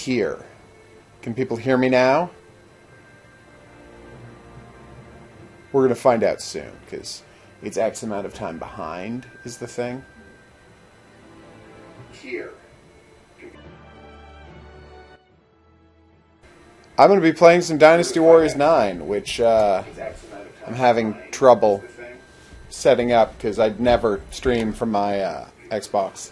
here. Can people hear me now? We're going to find out soon, because it's X amount of time behind is the thing. Here. I'm going to be playing some Dynasty Warriors 9, which I'm having trouble setting up because I'd never stream from my Xbox.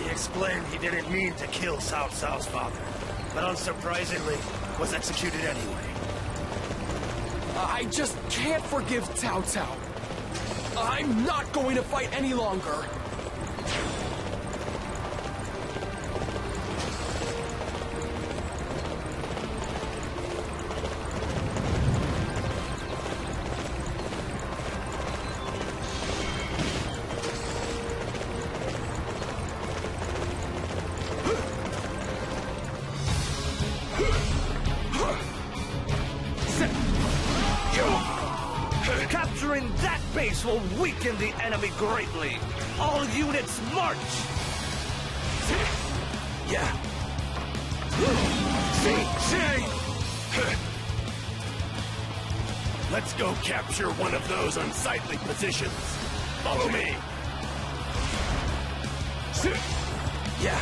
Explained he didn't mean to kill Cao Cao's father, but unsurprisingly, was executed anyway. I just can't forgive Cao Cao. I'm not going to fight any longer. Capturing that base will weaken the enemy greatly. All units march! Yeah. Let's go capture one of those unsightly positions. Follow me. Yeah.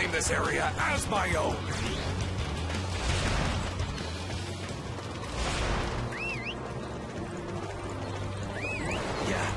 claim this area as my own. Yeah.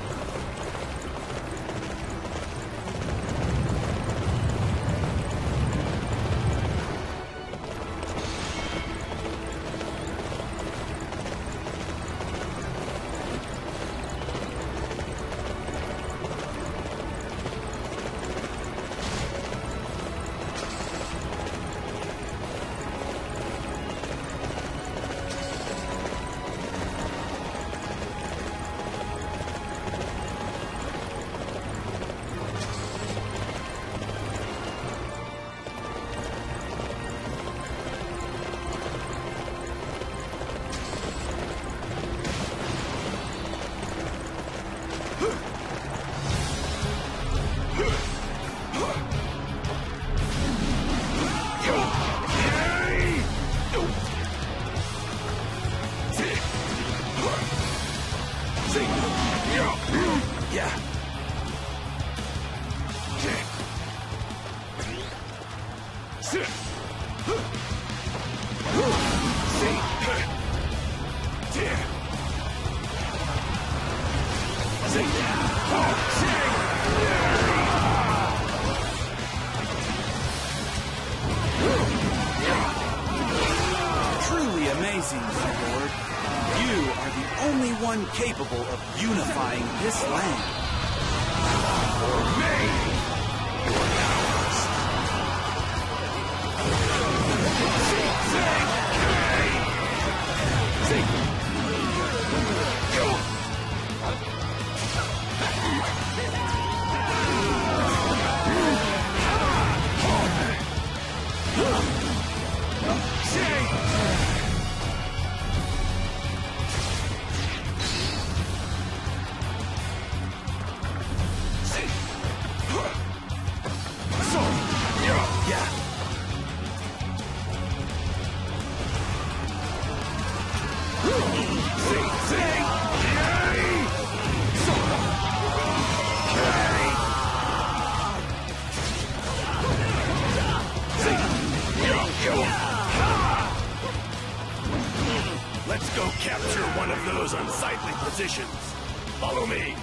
Truly amazing, my lord. You are the only one capable of unifying this land. For me, you're ours. Let's go capture one of those unsightly positions. Follow me.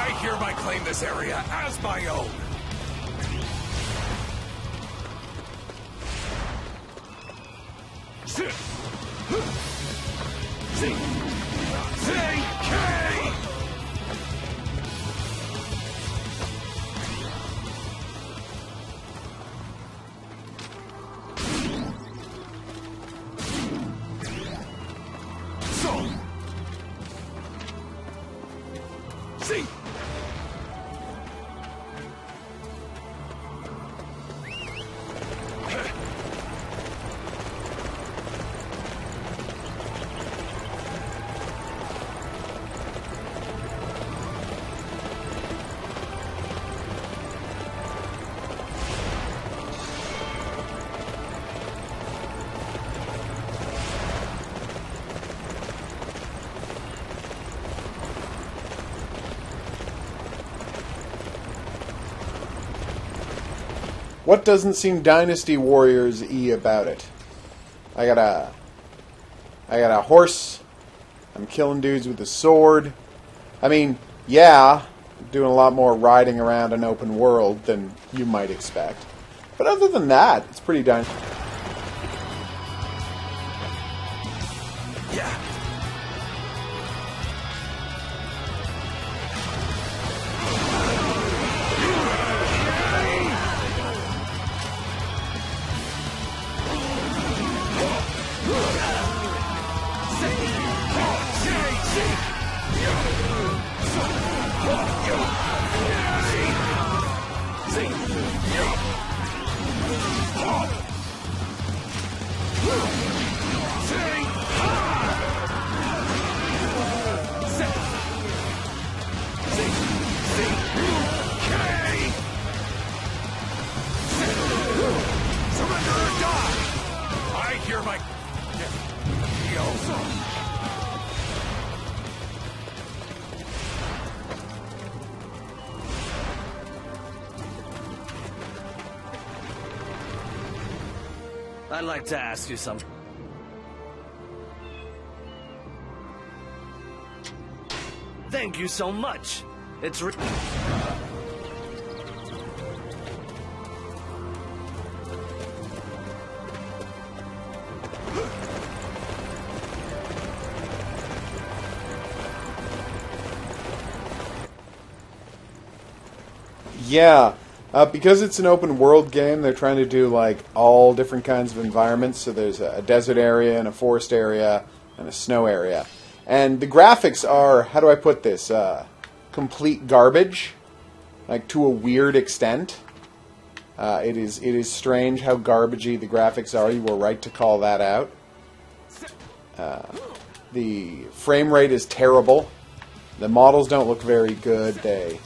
I hereby claim this area as my own. What doesn't seem Dynasty Warriors-y about it? I got a horse. I'm killing dudes with a sword. I mean, yeah, I'm doing a lot more riding around an open world than you might expect. But other than that, it's pretty I'd like to ask you something. Thank you so much. It's Yeah, because it's an open world game, they're trying to do like all different kinds of environments. So there's a desert area and a forest area and a snow area. And the graphics are, how do I put this, complete garbage, like to a weird extent. It is strange how garbagey the graphics are. You were right to call that out. The frame rate is terrible. The models don't look very good. They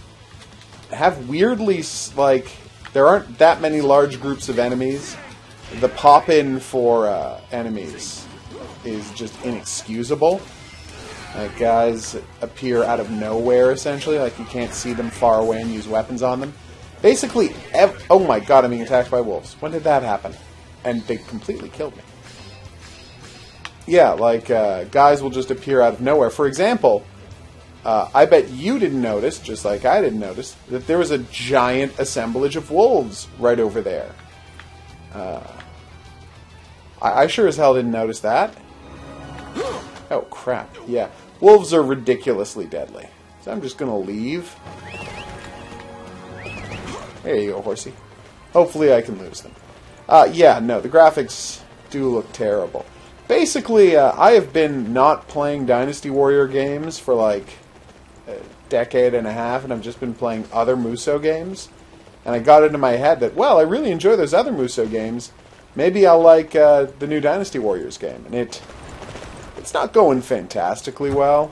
have weirdly, like, there aren't that many large groups of enemies. The pop-in for enemies is just inexcusable. Like, guys appear out of nowhere, essentially. Like, you can't see them far away and use weapons on them. Basically, oh my god, I'm being attacked by wolves. When did that happen? And they completely killed me. Yeah, like, guys will just appear out of nowhere. For example, I bet you didn't notice, just like I didn't notice, that there was a giant assemblage of wolves right over there. I sure as hell didn't notice that. Oh, crap. Yeah. Wolves are ridiculously deadly. So I'm just going to leave. There you go, horsey. Hopefully I can lose them. Yeah, no, the graphics do look terrible. Basically, I have been not playing Dynasty Warrior games for like a decade and a half, and I've just been playing other Muso games. And I got into my head that, well, I really enjoy those other Muso games. Maybe I'll like the new Dynasty Warriors game. And it's not going fantastically well.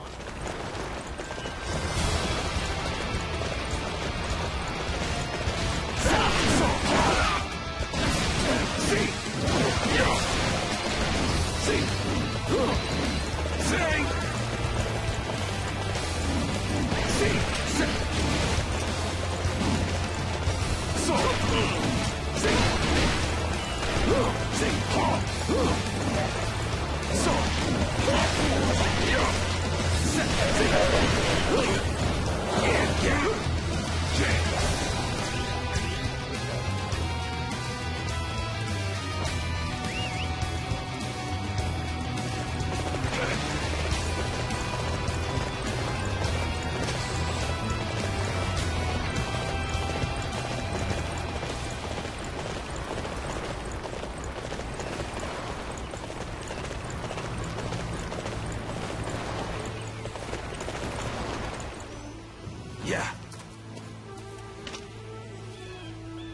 Yeah.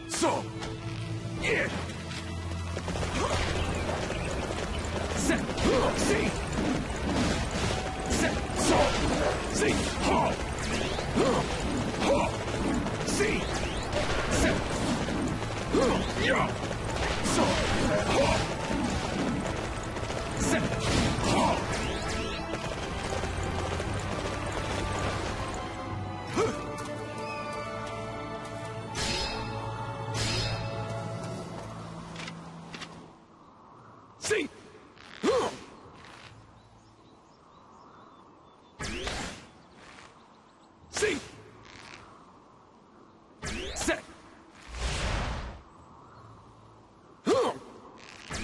So. Yeah. Set. See. Set. So. See. Ha. Ha. See. Set. Yeah. So. Ha. Set. Ha. See? See? Set.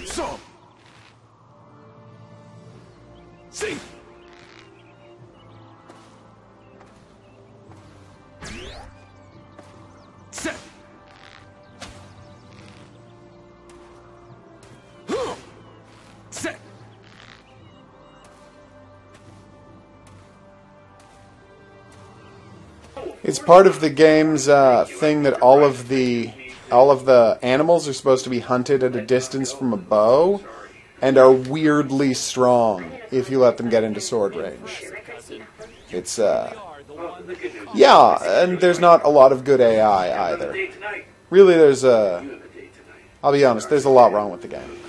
So. See? Set. Set. It's part of the game's thing that all of the animals are supposed to be hunted at a distance from a bow, and are weirdly strong if you let them get into sword range. It's yeah, and there's not a lot of good AI either. Really, there's I'll be honest, there's a lot wrong with the game.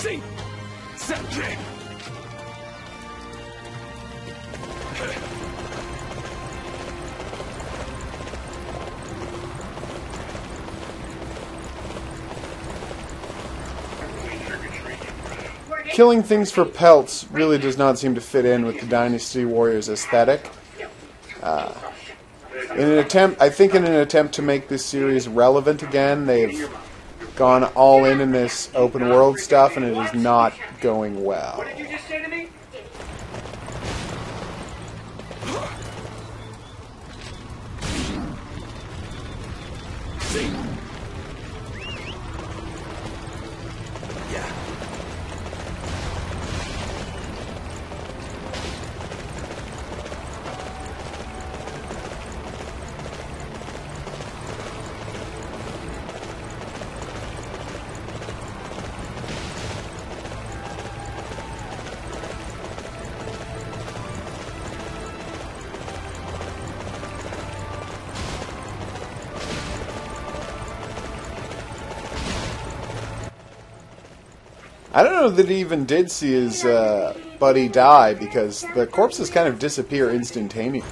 See. Set. Killing things for pelts really does not seem to fit in with the Dynasty Warriors aesthetic. In an attempt to make this series relevant again, they've gone all in this open world stuff, and it is not going well. What did you just say to me? I don't know that he even did see his buddy die, because the corpses kind of disappear instantaneously.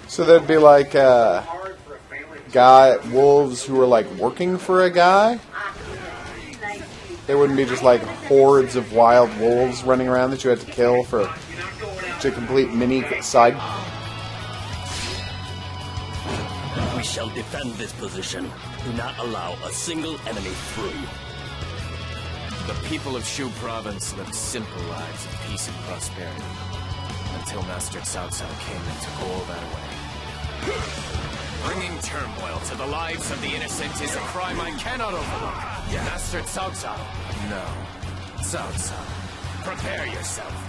So there'd be like wolves who were like working for a guy. There wouldn't be just like hordes of wild wolves running around that you had to kill to complete mini side. We shall defend this position. Do not allow a single enemy through. The people of Shu Province lived simple lives of peace and prosperity, until Master Cao Cao came and took all that away. Bringing turmoil to the lives of the innocent is a crime I cannot overlook. Master Cao Cao. No. Cao Cao. Prepare yourself.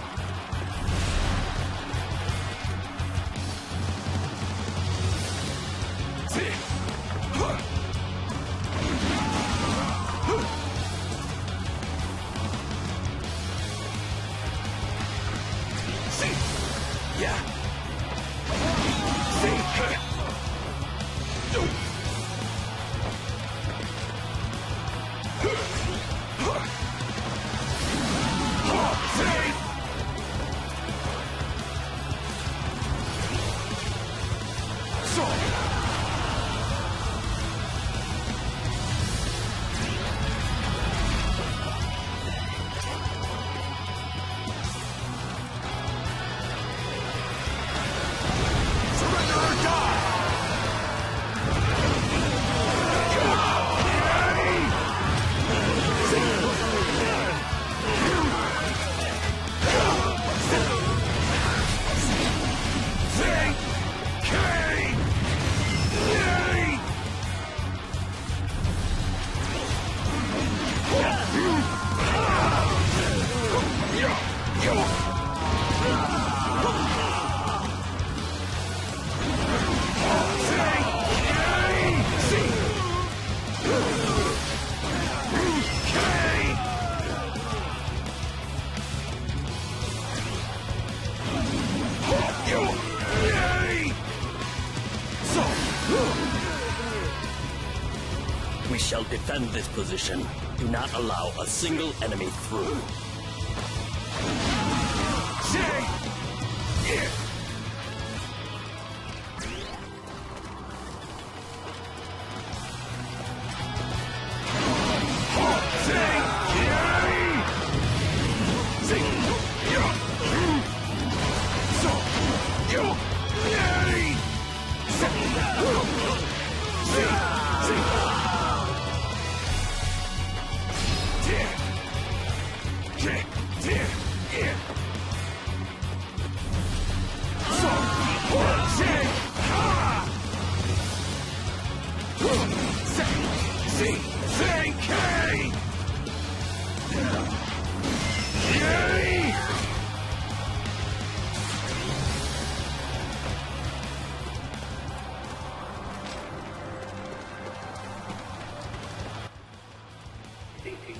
We shall defend this position. Do not allow a single enemy through.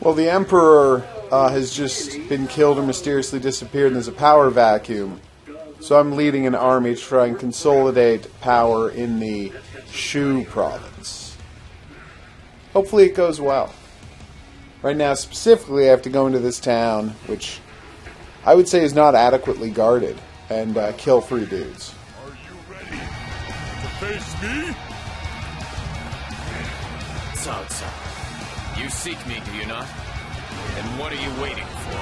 Well, the Emperor has just been killed or mysteriously disappeared, and there's a power vacuum. So I'm leading an army to try and consolidate power in the Shu province. Hopefully it goes well. Right now, specifically, I have to go into this town, which I would say is not adequately guarded, and kill 3 dudes. Are you ready to face me? Cao Cao. You seek me, do you not? And what are you waiting for?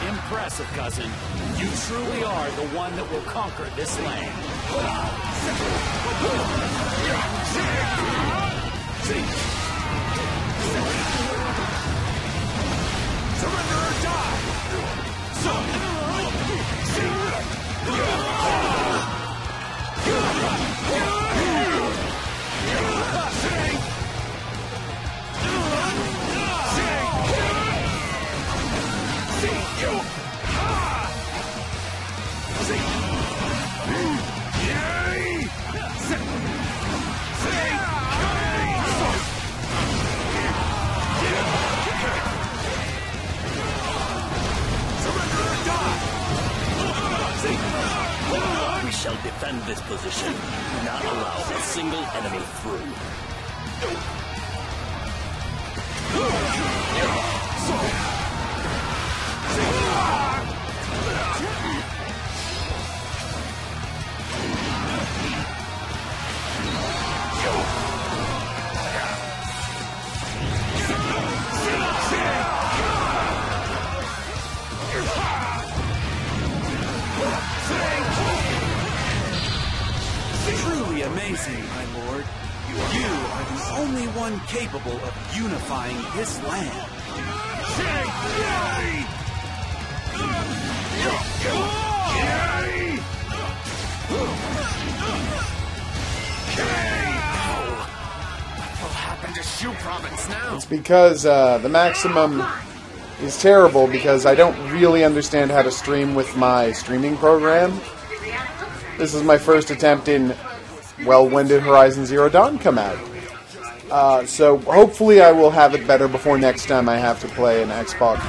Impressive, cousin. You truly are the one that will conquer this land. Surrender or die! We shall defend this position. Do not allow a single enemy through. Truly amazing, my lord. You are the only one capable of unifying this land. What will happen to Shu province now? It's because the maximum is terrible because I don't really understand how to stream with my streaming program. This is my first attempt in, well, when did Horizon Zero Dawn come out? So hopefully I will have it better before next time I have to play an Xbox.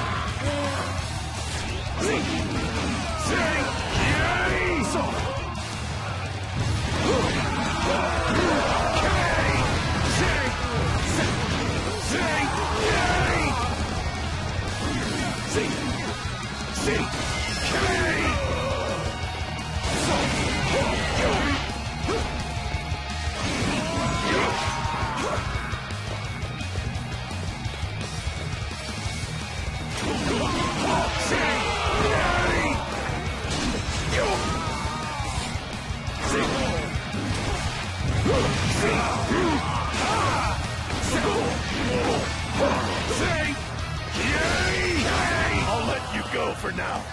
I'll let you go for now.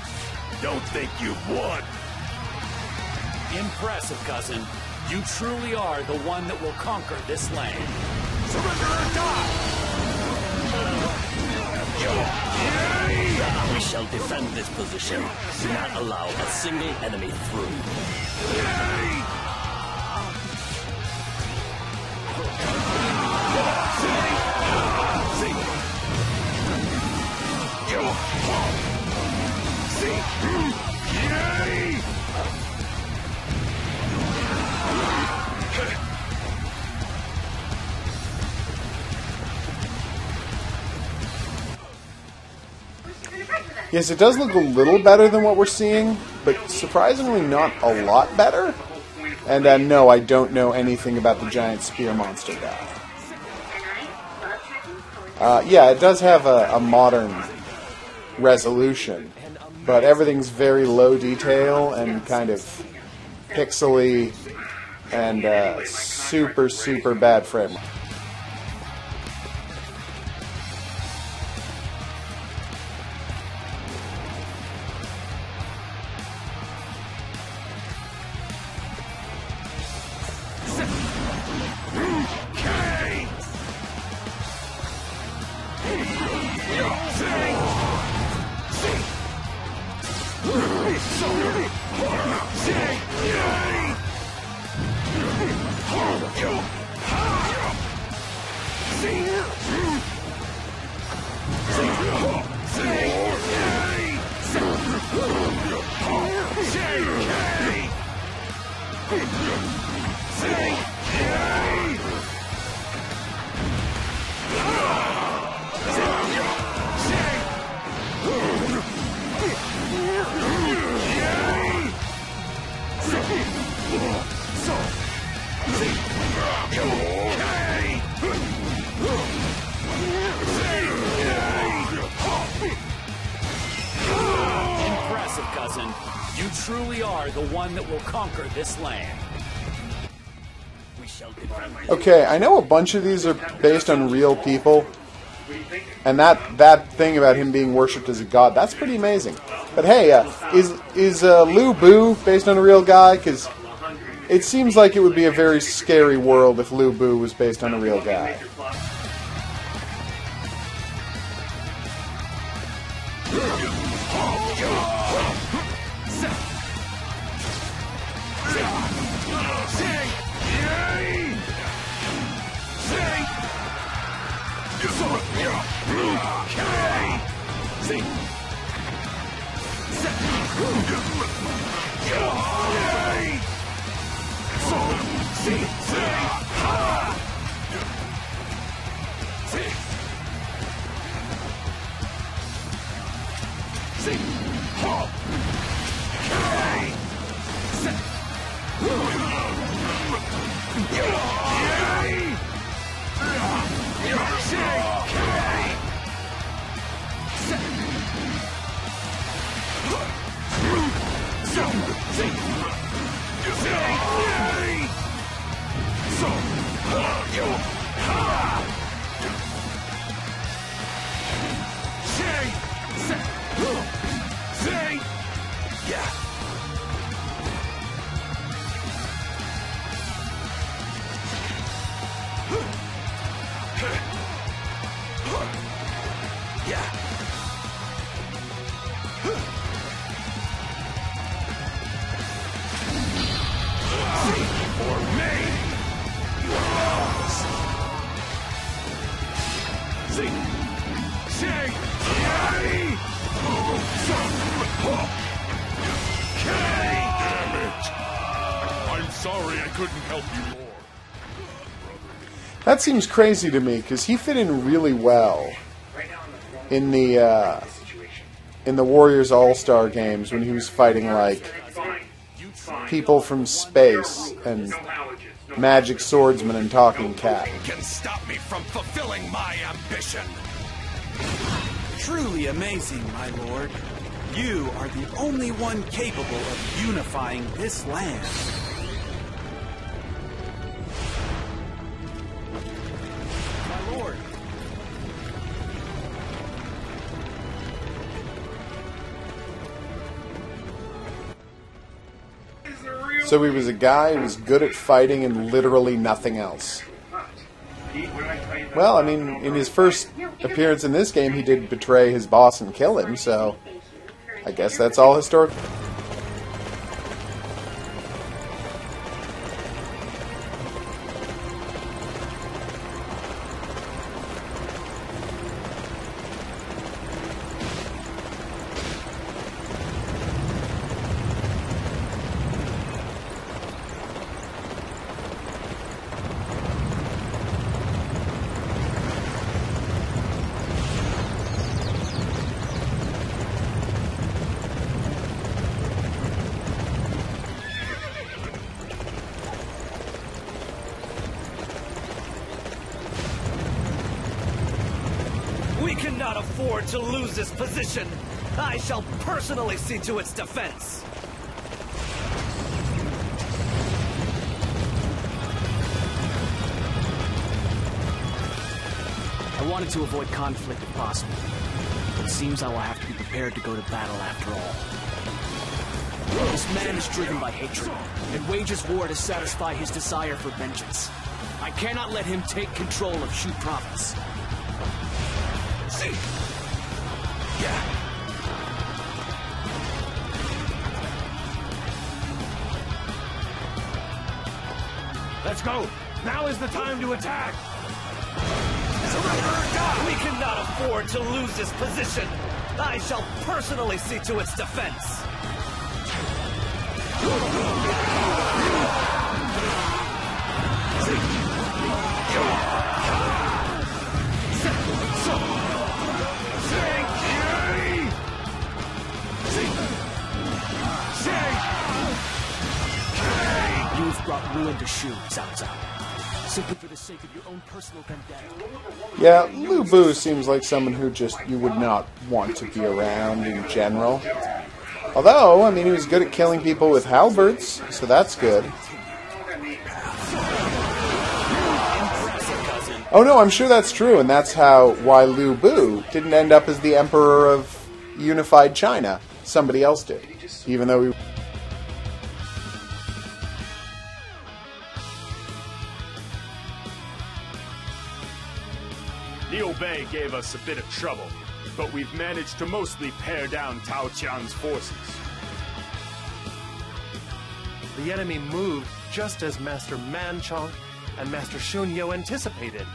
Don't think you've won. Impressive, cousin. You truly are the one that will conquer this land. Surrender or die! We shall defend this position. Do not allow a single enemy through. Yes, it does look a little better than what we're seeing, but surprisingly not a lot better. And no, I don't know anything about the giant spear monster guy. Yeah, it does have a modern resolution, but everything's very low detail and kind of pixely and super, super bad frame rate. are the one that will conquer this land. We shall defend this. Okay, I know a bunch of these are based on real people, and that thing about him being worshipped as a god, that's pretty amazing. But hey, is Lu Bu based on a real guy? Because it seems like it would be a very scary world if Lu Bu was based on a real guy. I'm sorry I couldn't help you more. That seems crazy to me, because he fit in really well in the Warriors All-Star games when he was fighting, like, people from space and magic swordsmen and talking cat. Can stop me from fulfilling my ambition. Truly amazing, my lord. You are the only one capable of unifying this land. My lord. So he was a guy who was good at fighting and literally nothing else. Well, I mean, in his first appearance in this game, he did betray his boss and kill him, so I guess that's all historic. We cannot afford to lose this position. I shall personally see to its defense. I wanted to avoid conflict if possible, but it seems I will have to be prepared to go to battle after all. This man is driven by hatred, and wages war to satisfy his desire for vengeance. I cannot let him take control of Shu Province. See? Yeah. Let's go. Now is the time to attack. Surrender or die. We cannot afford to lose this position. I shall personally see to its defense. You've brought ruin to Shu, Cao Cao. Simply for the sake of your own personal vendetta. Yeah, Lu Bu seems like someone who just you would not want to be around in general. Although, I mean, he was good at killing people with halberds, so that's good. Oh no, I'm sure that's true, and that's why Lu Bu didn't end up as the Emperor of Unified China. Somebody else did, even though he... Liu Bei gave us a bit of trouble, but we've managed to mostly pare down Tao Qian's forces. The enemy moved just as Master Manchong and Master Shunyo anticipated.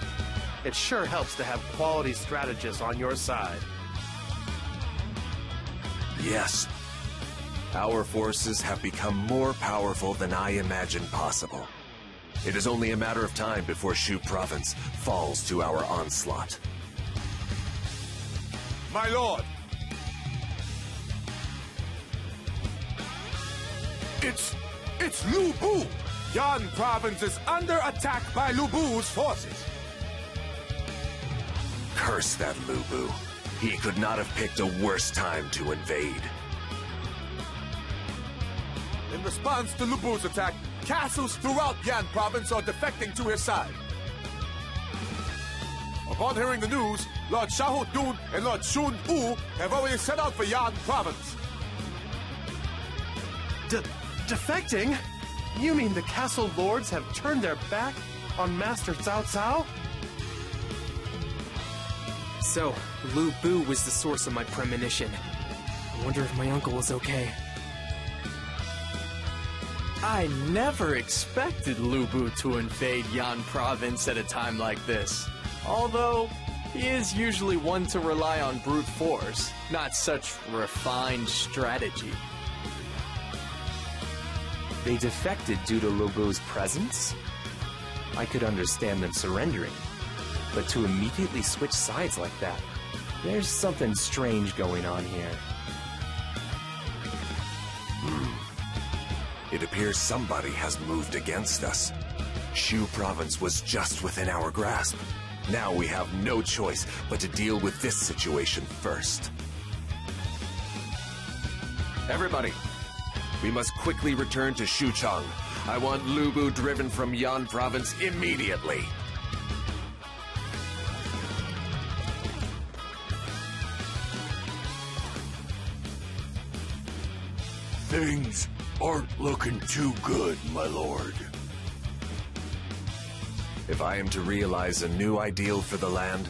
It sure helps to have quality strategists on your side. Yes. Our forces have become more powerful than I imagined possible. It is only a matter of time before Shu Province falls to our onslaught. My lord! It's Lu Bu! Yan Province is under attack by Lu Bu's forces. Curse that Lu Bu. He could not have picked a worse time to invade. In response to Lu Bu's attack, castles throughout Yan Province are defecting to his side. Upon hearing the news, Lord Xiahou Dun and Lord Shun Wu have already set out for Yan Province. Defecting? You mean the castle lords have turned their back on Master Cao Cao? So, Lu Bu was the source of my premonition. I wonder if my uncle was okay. I never expected Lu Bu to invade Yan Province at a time like this. Although, he is usually one to rely on brute force, not such refined strategy. They defected due to Lu Bu's presence? I could understand them surrendering, but to immediately switch sides like that, there's something strange going on here. It appears somebody has moved against us. Shu Province was just within our grasp. Now we have no choice but to deal with this situation first. Everybody, we must quickly return to Xuchang. I want Lu Bu driven from Yan Province immediately. Things aren't looking too good, my lord. If I am to realize a new ideal for the land,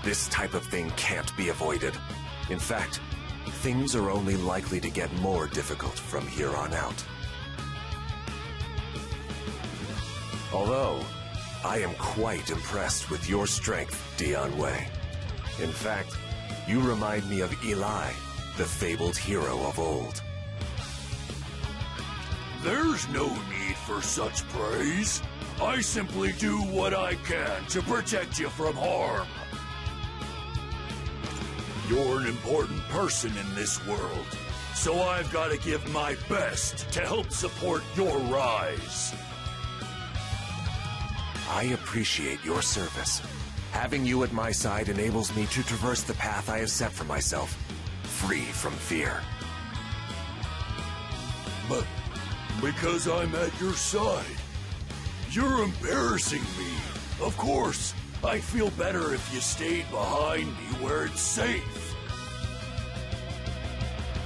this type of thing can't be avoided. In fact, things are only likely to get more difficult from here on out. Although, I am quite impressed with your strength, Dian Wei. In fact, you remind me of Eli, the fabled hero of old. There's no need for such praise. I simply do what I can to protect you from harm. You're an important person in this world, so I've got to give my best to help support your rise. I appreciate your service. Having you at my side enables me to traverse the path I have set for myself, free from fear. But because I'm at your side, you're embarrassing me. Of course, I'd feel better if you stayed behind me where it's safe.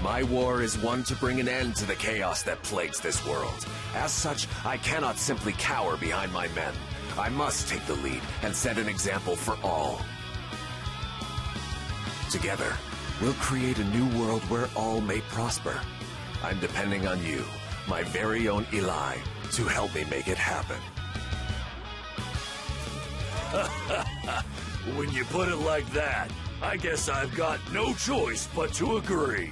My war is one to bring an end to the chaos that plagues this world. As such, I cannot simply cower behind my men. I must take the lead and set an example for all. Together, we'll create a new world where all may prosper. I'm depending on you, my very own Eli, to help me make it happen. When you put it like that, I guess I've got no choice but to agree.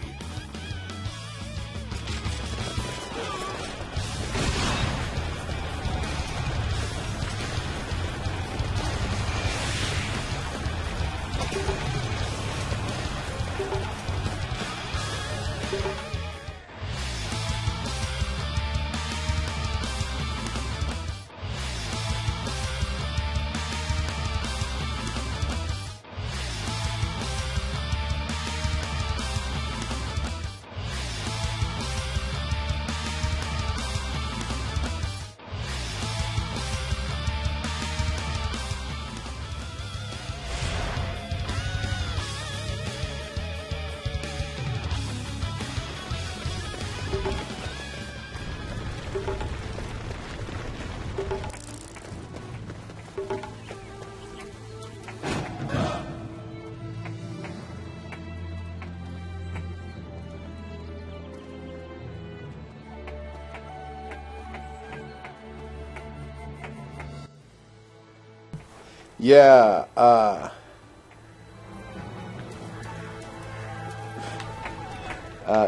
Yeah,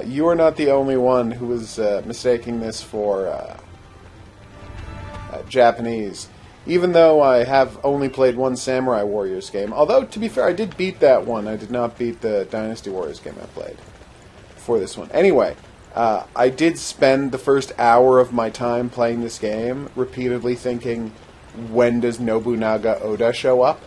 you are not the only one who was mistaking this for Japanese. Even though I have only played one Samurai Warriors game. Although, to be fair, I did beat that one. I did not beat the Dynasty Warriors game I played for this one. Anyway, I did spend the first hour of my time playing this game repeatedly thinking, when does Nobunaga Oda show up?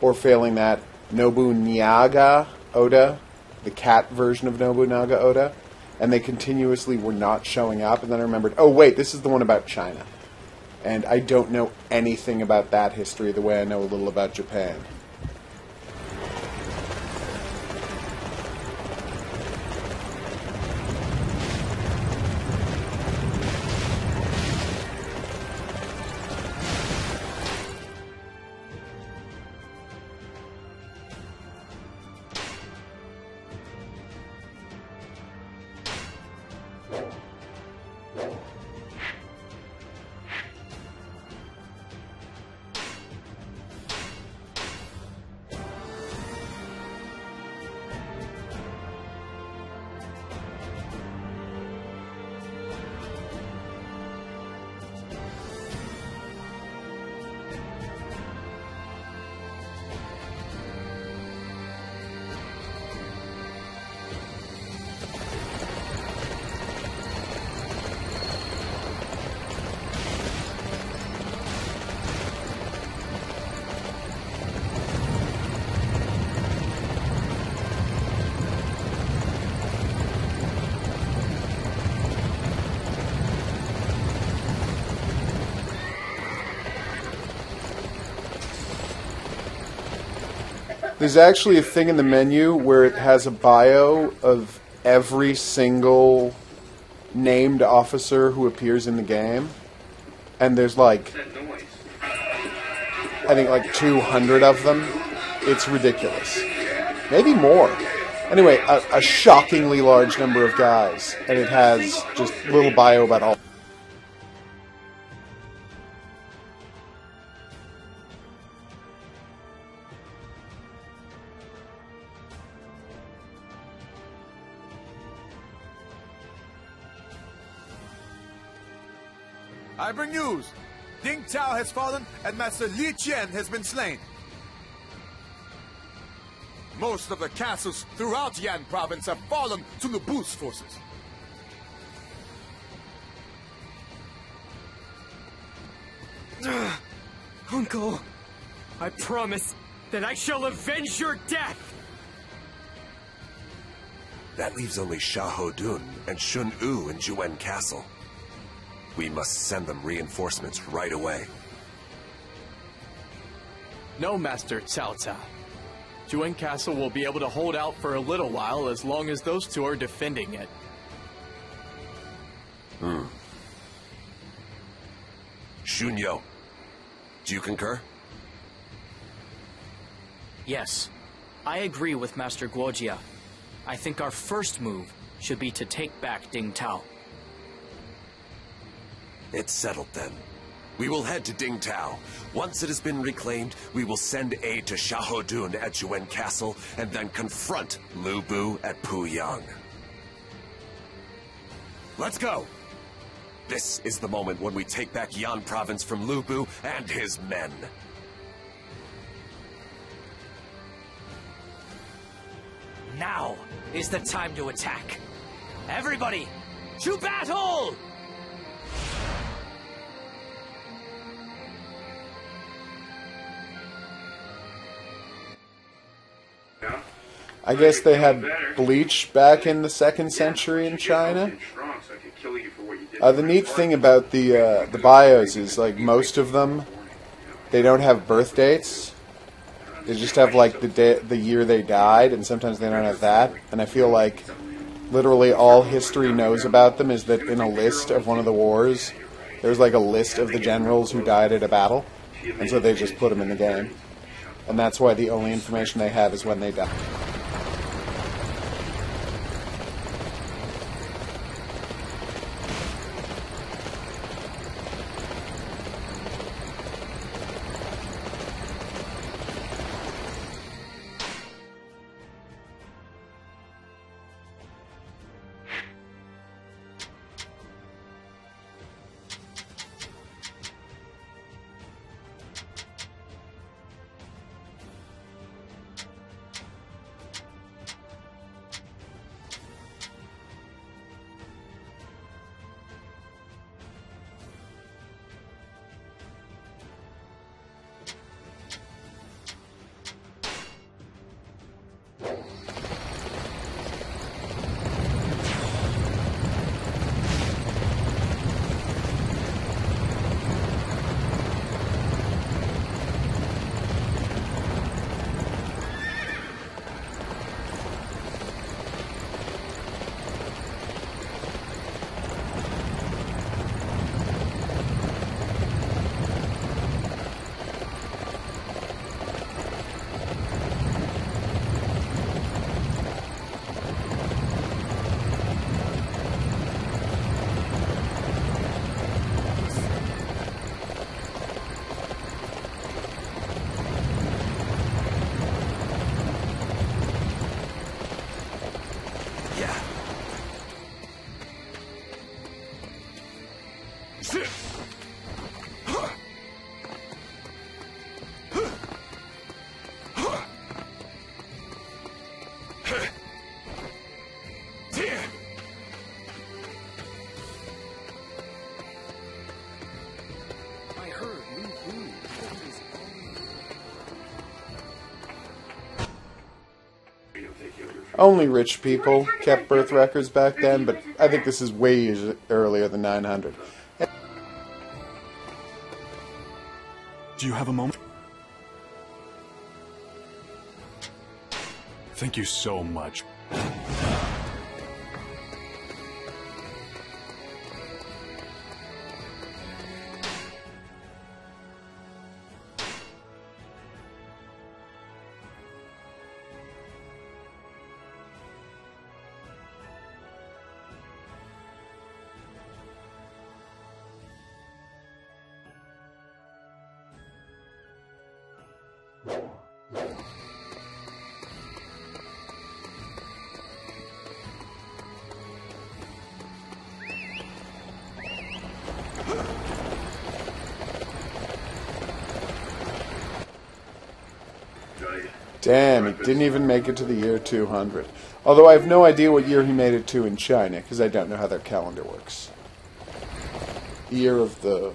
Or failing that, Nobunaga Oda, the cat version of Nobunaga Oda. And they continuously were not showing up. And then I remembered, oh wait, this is the one about China. And I don't know anything about that history the way I know a little about Japan. There's actually a thing in the menu where it has a bio of every single named officer who appears in the game. And there's like, I think like 200 of them. It's ridiculous. Maybe more. Anyway, a shockingly large number of guys. And it has just little bio about all. I bring news. Ding Tao has fallen and Master Li Qian has been slain. Most of the castles throughout Yan province have fallen to Lu Bu's forces. Uncle, I promise that I shall avenge your death! That leaves only HOGuru and Shun Yu in Juwen Castle. We must send them reinforcements right away. No, Master Cao Cao. Juwen Castle will be able to hold out for a little while as long as those two are defending it. Shunyo, do you concur? Yes, I agree with Master Guojia. I think our first move should be to take back Ding Tao. It's settled then. We will head to Ding Tao. Once it has been reclaimed, we will send aid to HOGuru at Juwen Castle and then confront Lu Bu at Puyang. Let's go! This is the moment when we take back Yan province from Lu Bu and his men. Now is the time to attack. Everybody, to battle! I guess they had bleach back in the 2nd century in China. The neat thing about the bios is, like, most of them, they don't have birth dates. They just have, like, the year they died, and sometimes they don't have that. And I feel like literally all history knows about them is that in a list of one of the wars, there's, like, a list of the generals who died at a battle. And so they just put them in the game. And that's why the only information they have is when they die. only rich people kept birth records back then, but I think this is way earlier than 900. Do you have a moment? Thank you so much. Damn, he didn't even make it to the year 200. Although I have no idea what year he made it to in China, because I don't know how their calendar works. Year of the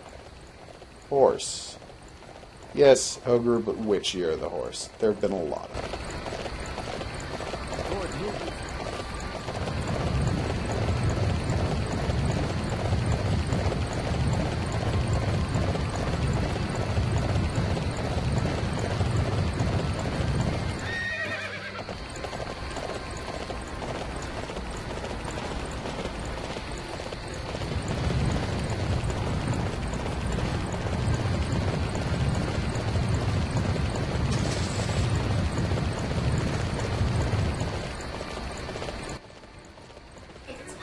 horse. Yes, HOGuru, but which year of the horse? There have been a lot of them.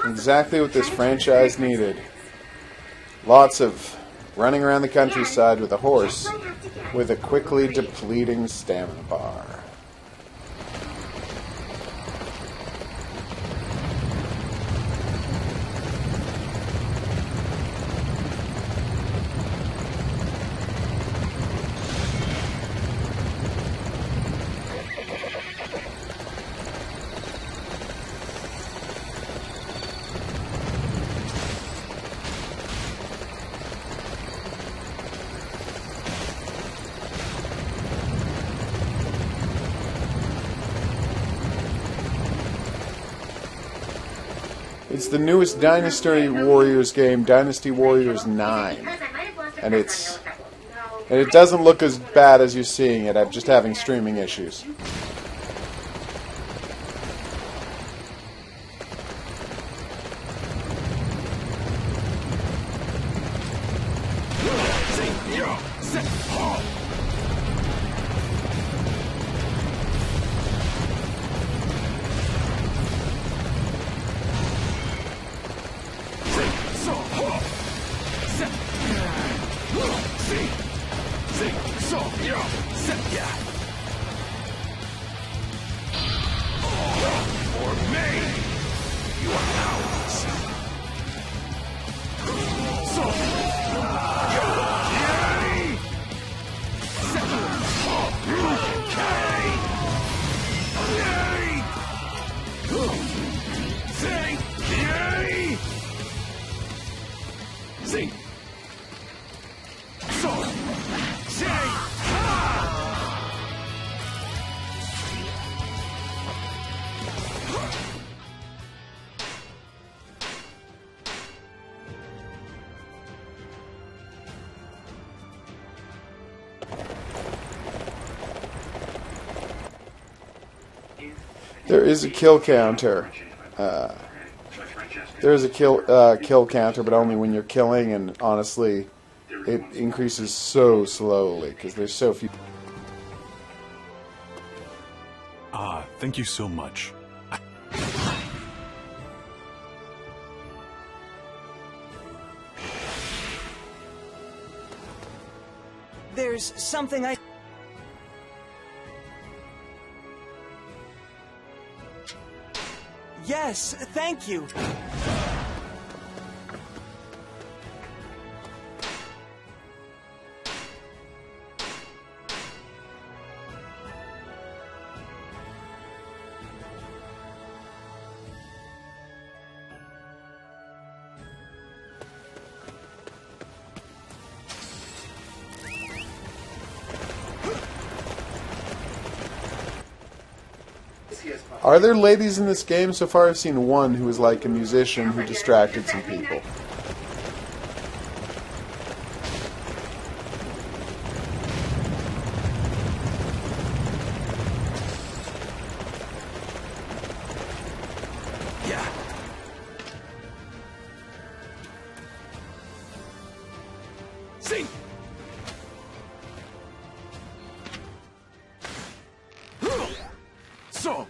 Exactly what this franchise needed. Lots of running around the countryside with a horse with a quickly depleting stamina bar. It's the newest Dynasty Warriors game, Dynasty Warriors 9. And it doesn't look as bad as you're seeing it. I'm just having streaming issues. There is a kill counter. There is a kill counter, but only when you're killing, and honestly, it increases so slowly because there's so few. Thank you so much. There's something I... Yes, thank you. As possible. Are there ladies in this game? So far I've seen one who was like a musician who distracted some people. See? So.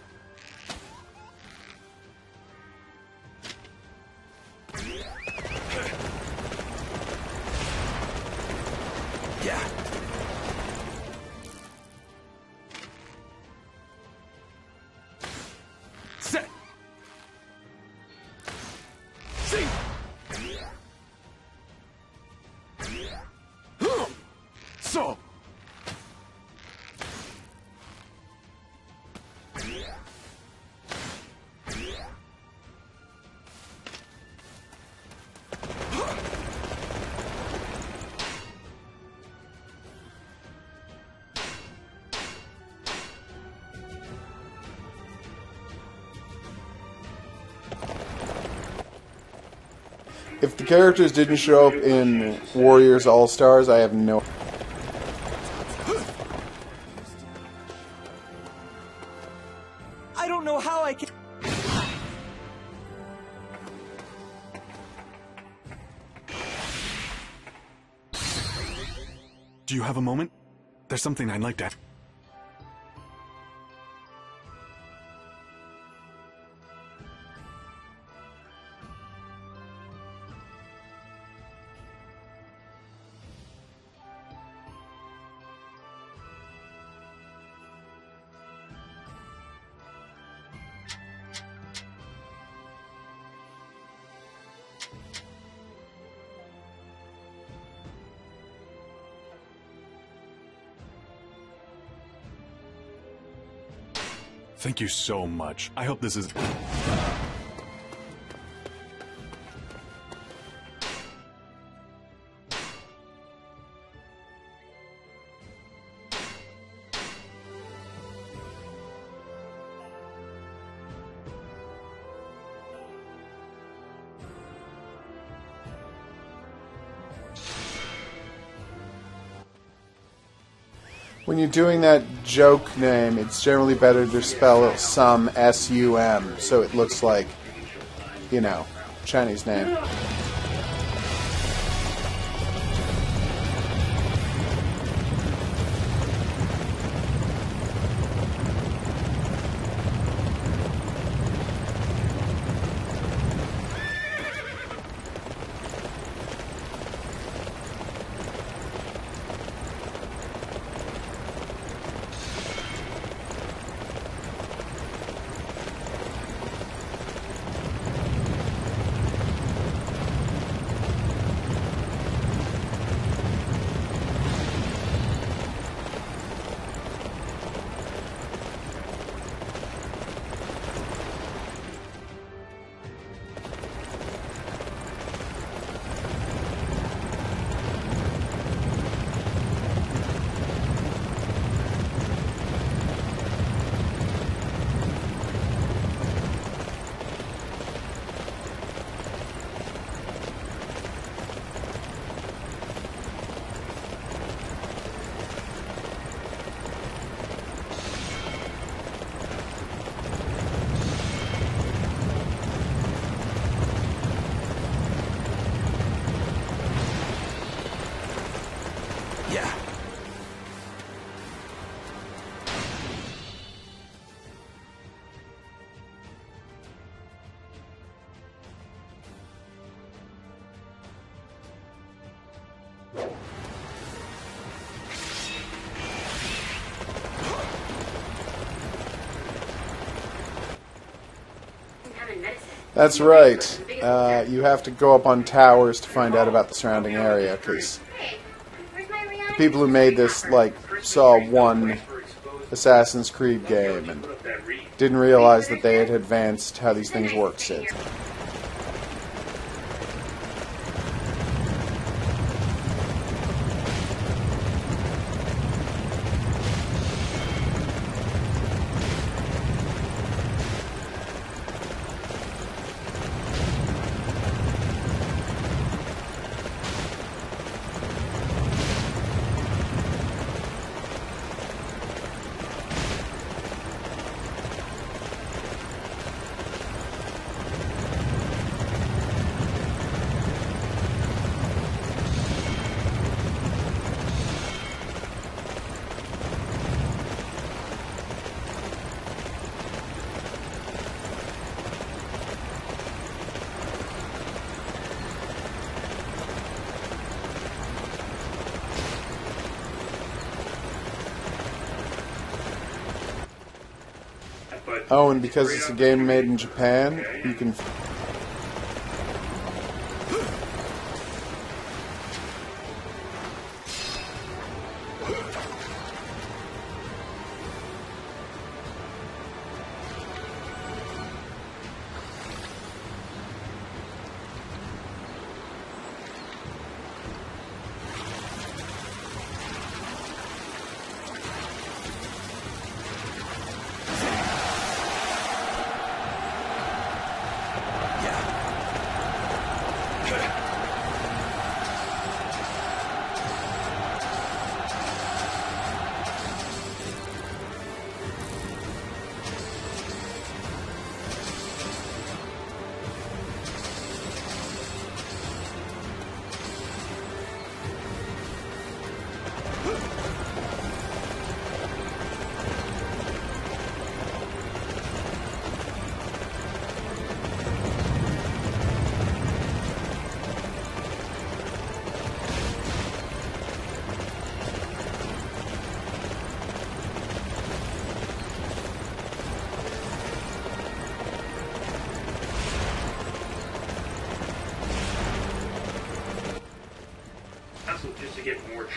Yeah. Set. See. So. If the characters didn't show up in Warriors All-Stars, I have no... I don't know how I can... Do you have a moment? There's something I'd like to... Thank you so much. I hope this is... When you're doing that joke name, it's generally better to spell some S-U-M, so it looks like, you know, Chinese name. That's right. You have to go up on towers to find out about the surrounding area, because the people who made this, like, saw one Assassin's Creed game and didn't realize that they had advanced how these things work since. Oh, and because it's a game made in Japan, you can...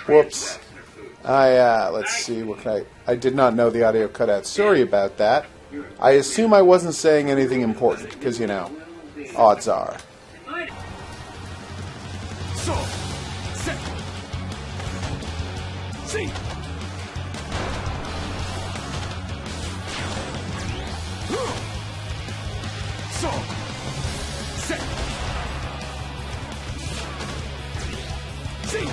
Whoops. Let's see, what can I did not know the audio cut out. Sorry about that. I assume I wasn't saying anything important, because, you know, odds are. So, set. See. So, set. See.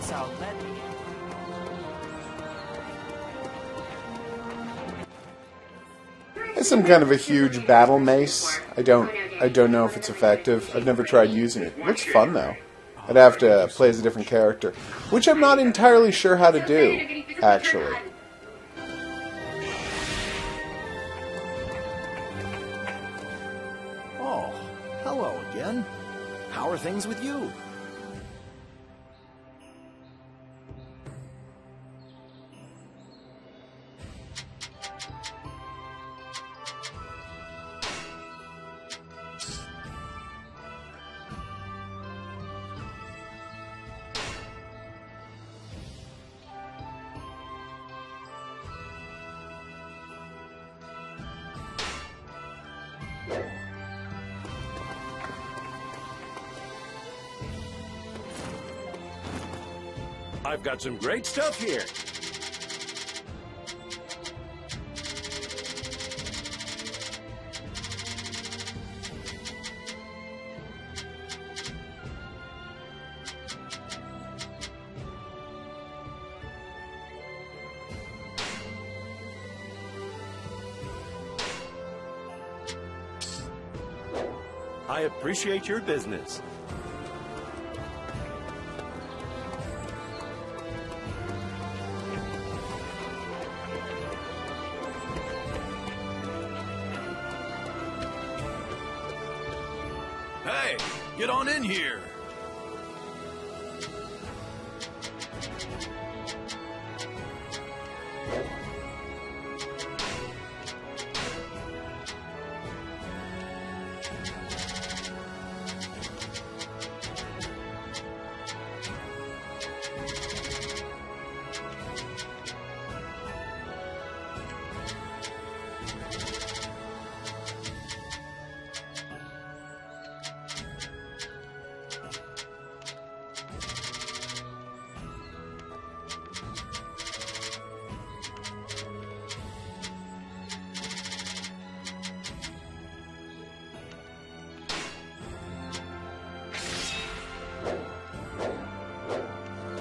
South, let me. It's some kind of a huge battle mace. I don't know if it's effective. I've never tried using it. It looks fun though. I'd have to play as a different character, which I'm not entirely sure how to do, actually. Oh, hello again. How are things with you? I've got some great stuff here. I appreciate your business. Hey, get on in here.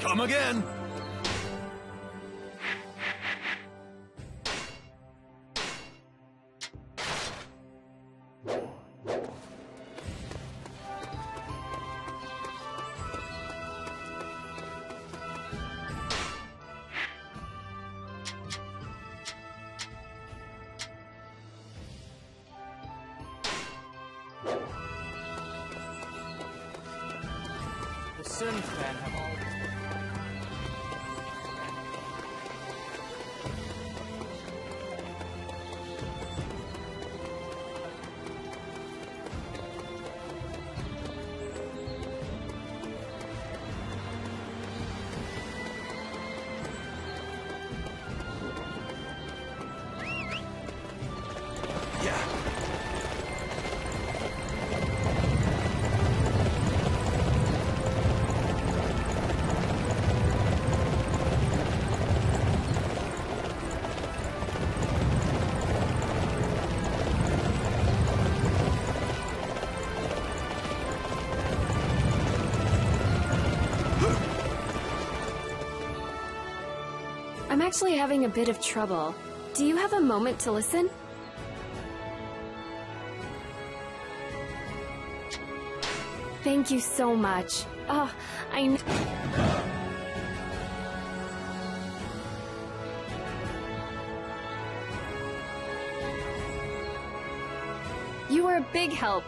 Come again. Sins men have always... I'm actually having a bit of trouble. Do you have a moment to listen? Thank you so much. Oh, You were a big help.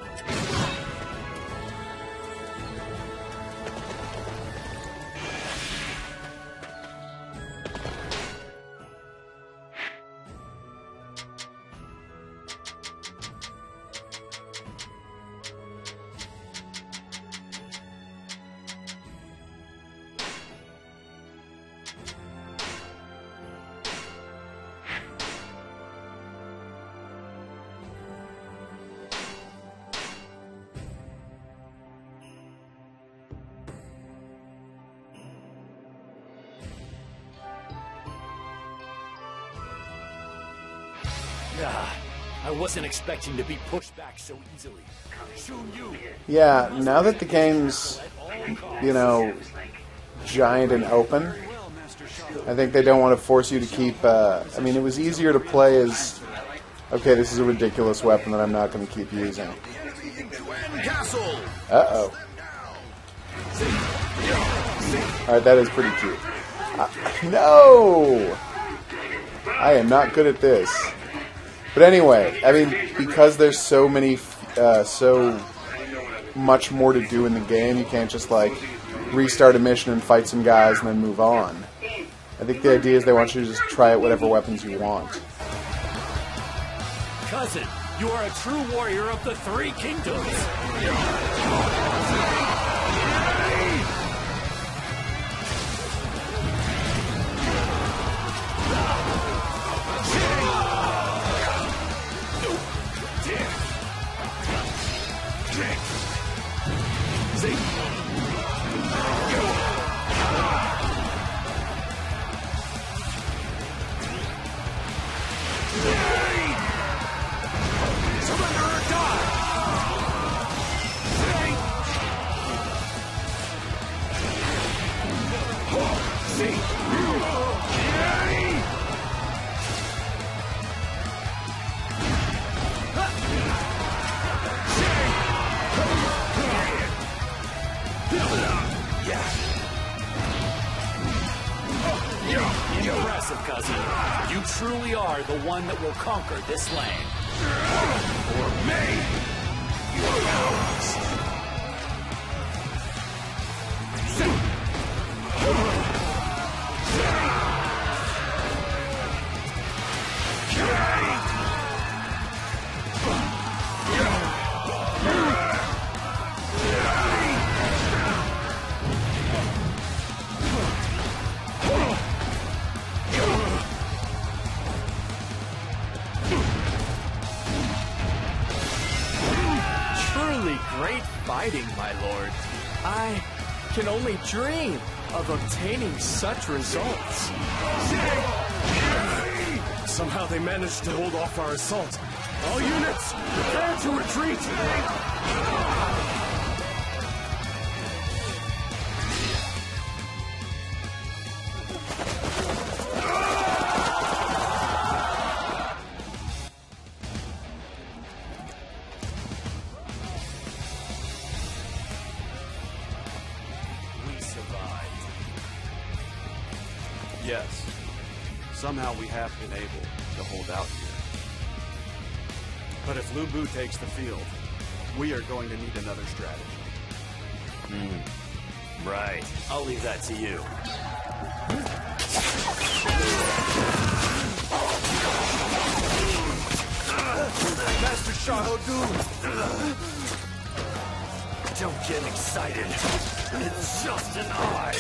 I wasn't expecting to be pushed back so easily. Yeah, now that the game's, you know, giant and open, I think they don't want to force you to keep, I mean, it was easier to play as, okay, this is a ridiculous weapon that I'm not going to keep using. Uh-oh. Alright, that is pretty cute. No! I am not good at this. But anyway, I mean, because there's so many, so much more to do in the game, you can't just, like, restart a mission and fight some guys and then move on. I think the idea is they want you to just try out whatever weapons you want. Cousin, you are a true warrior of the Three Kingdoms. Impressive, cousin. You truly are the one that will conquer this land. For me, great fighting, my lord. I can only dream of obtaining such results. Somehow they managed to hold off our assault. All units, prepare to retreat! Yes. Somehow we have been able to hold out here. But if Lu Bu takes the field, we are going to need another strategy. Right. I'll leave that to you. Master HOGuru! Don't get excited. It's just an eye.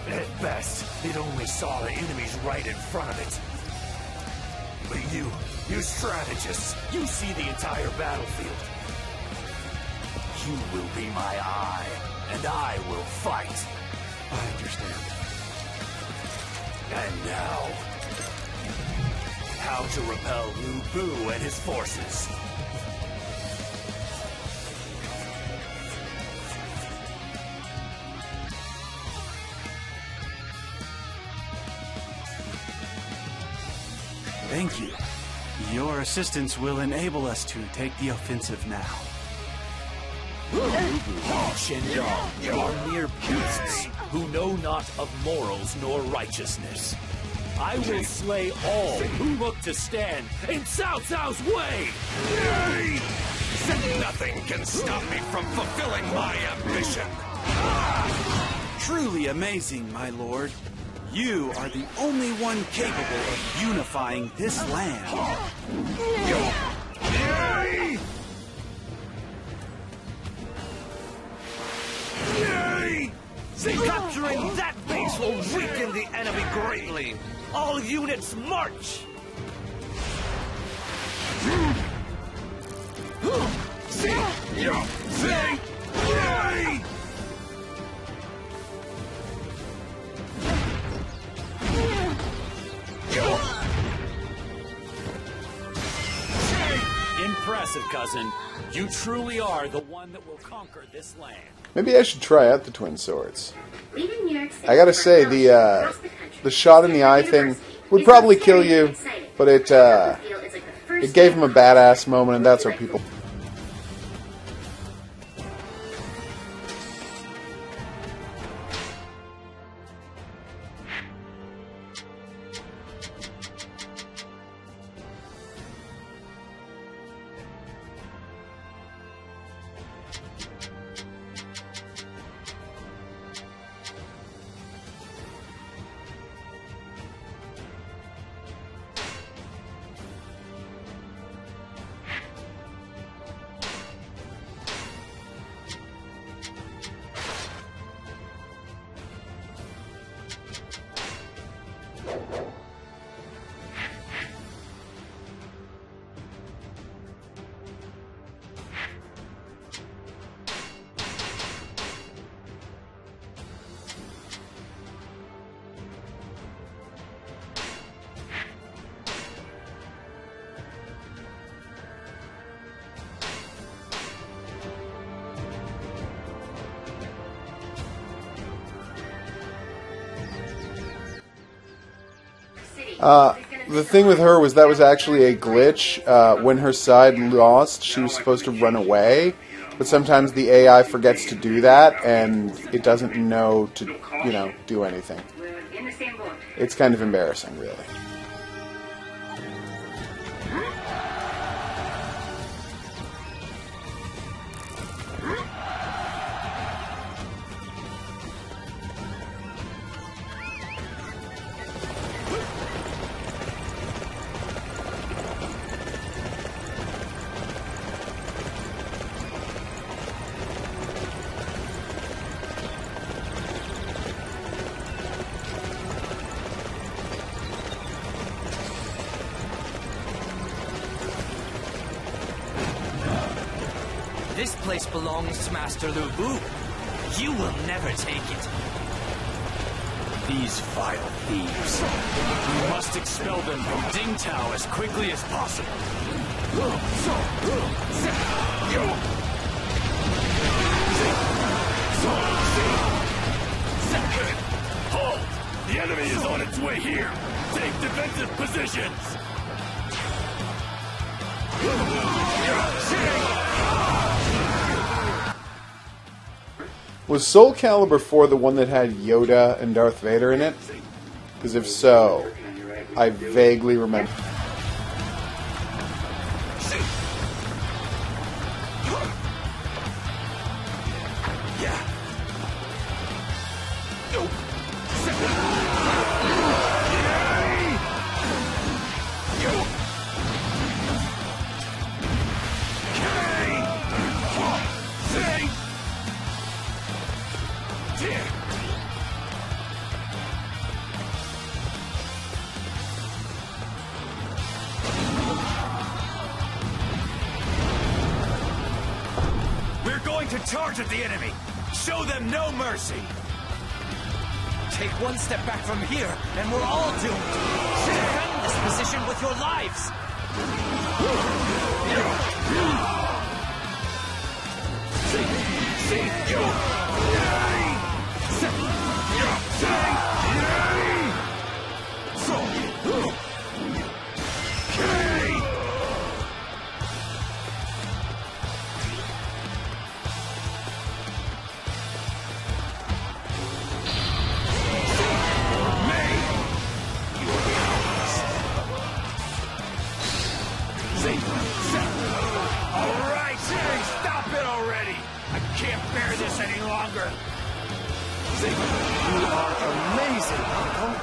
At best, it only saw the enemies right in front of it. But you strategists, you see the entire battlefield. You will be my eye, and I will fight. I understand. And now, how to repel Lu Bu and his forces. Thank you. Your assistance will enable us to take the offensive now. Shendong are mere beasts who know not of morals nor righteousness. I will slay all who look to stand in Cao Cao's way! Nothing can stop me from fulfilling my ambition! Truly amazing, my lord. You are the only one capable of unifying this land. Capturing that base will weaken the enemy greatly. All units march! Impressive, cousin. You truly are the one that will conquer this land. Maybe I should try out the twin swords. I gotta say, the shot in the eye thing would probably kill you, but it gave him a badass moment, and that's what people... The thing with her was that was actually a glitch. When her side lost, she was supposed to run away, but sometimes the AI forgets to do that, and it doesn't know to, do anything. It's kind of embarrassing, really. This place belongs to Master Lu Bu. You will never take it. These vile thieves. We must expel them from Dingtao as quickly as possible. Halt! The enemy is on its way here! Take defensive positions! Was Soul Calibur 4 the one that had Yoda and Darth Vader in it? Because if so, I vaguely remember. Yeah. going to charge at the enemy. Show them no mercy. Take one step back from here, and we're all doomed. Defend this position with your lives. Alright, stop it already! I can't bear this any longer! You are amazing, Uncle.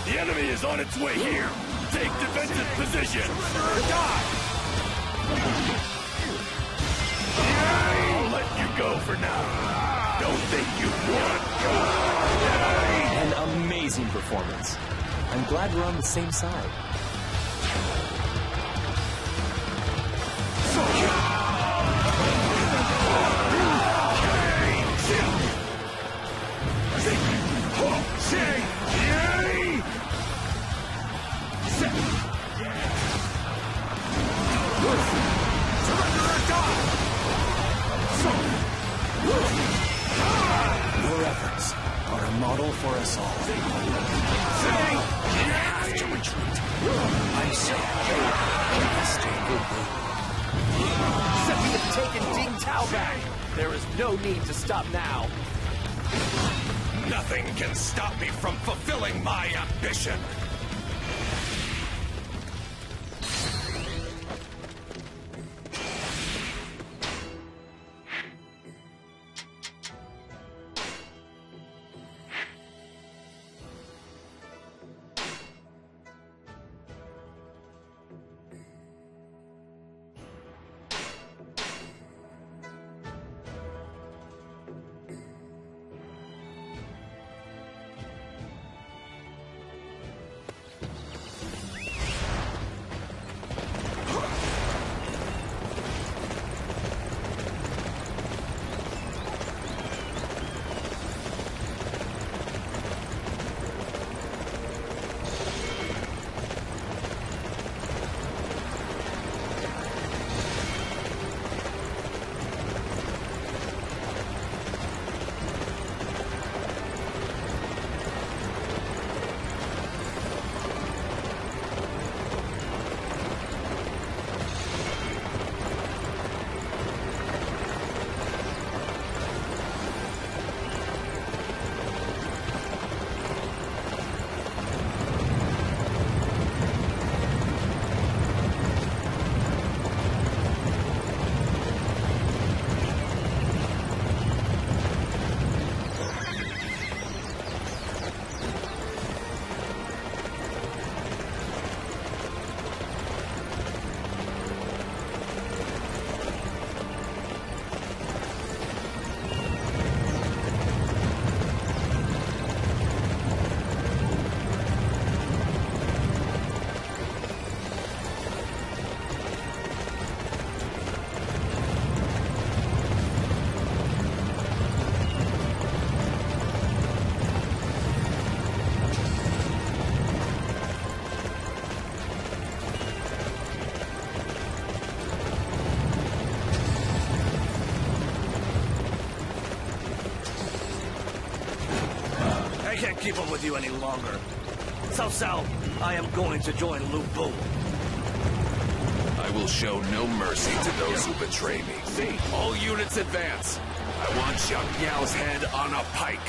The enemy is on its way here. Take defensive position. Or die. I'll let you go for now. Don't think you won. An amazing performance. I'm glad we're on the same side. Your efforts are a model for us all. You have to retreat. I say, We have taken Ding Tao back. There is no need to stop now. Nothing can stop me from fulfilling my ambition. I can't keep up with you any longer. Cao, I am going to join Lu Bu. I will show no mercy to those who betray me. All units advance. I want Xiang Yao's head on a pike.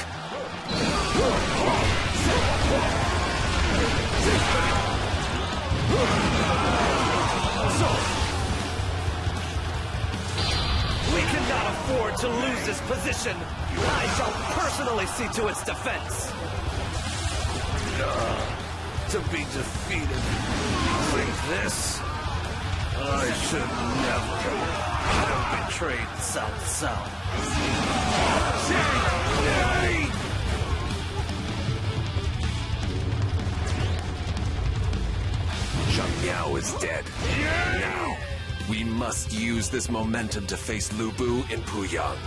We cannot afford to lose this position. I shall personally see to its defense. To be defeated. You think this? I should never have betrayed Cao. Shang Miao is dead. Now, we must use this momentum to face Lu Bu in Puyang.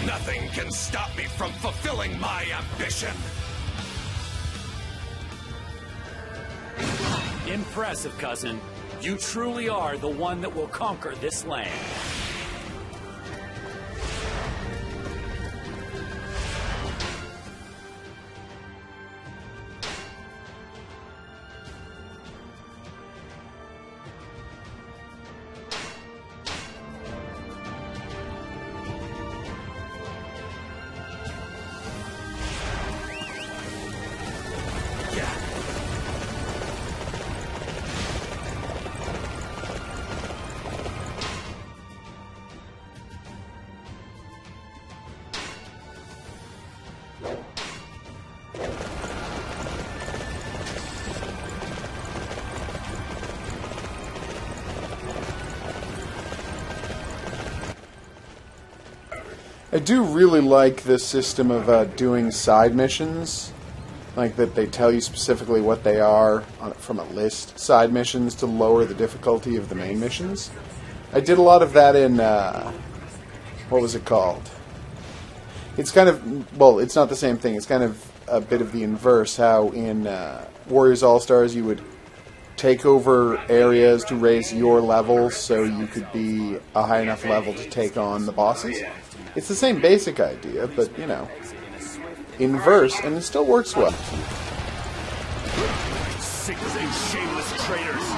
Nothing can stop me from fulfilling my ambition! Impressive, cousin. You truly are the one that will conquer this land. I do really like this system of doing side missions, like that they tell you specifically what they are from a list. Side missions to lower the difficulty of the main missions. I did a lot of that in, what was it called? It's kind of, well, it's not the same thing. It's kind of a bit of the inverse, how in Warriors All-Stars you would take over areas to raise your level so you could be a high enough level to take on the bosses. It's the same basic idea, but, you know, inverse, and it still works well. Sick and shameless traitors!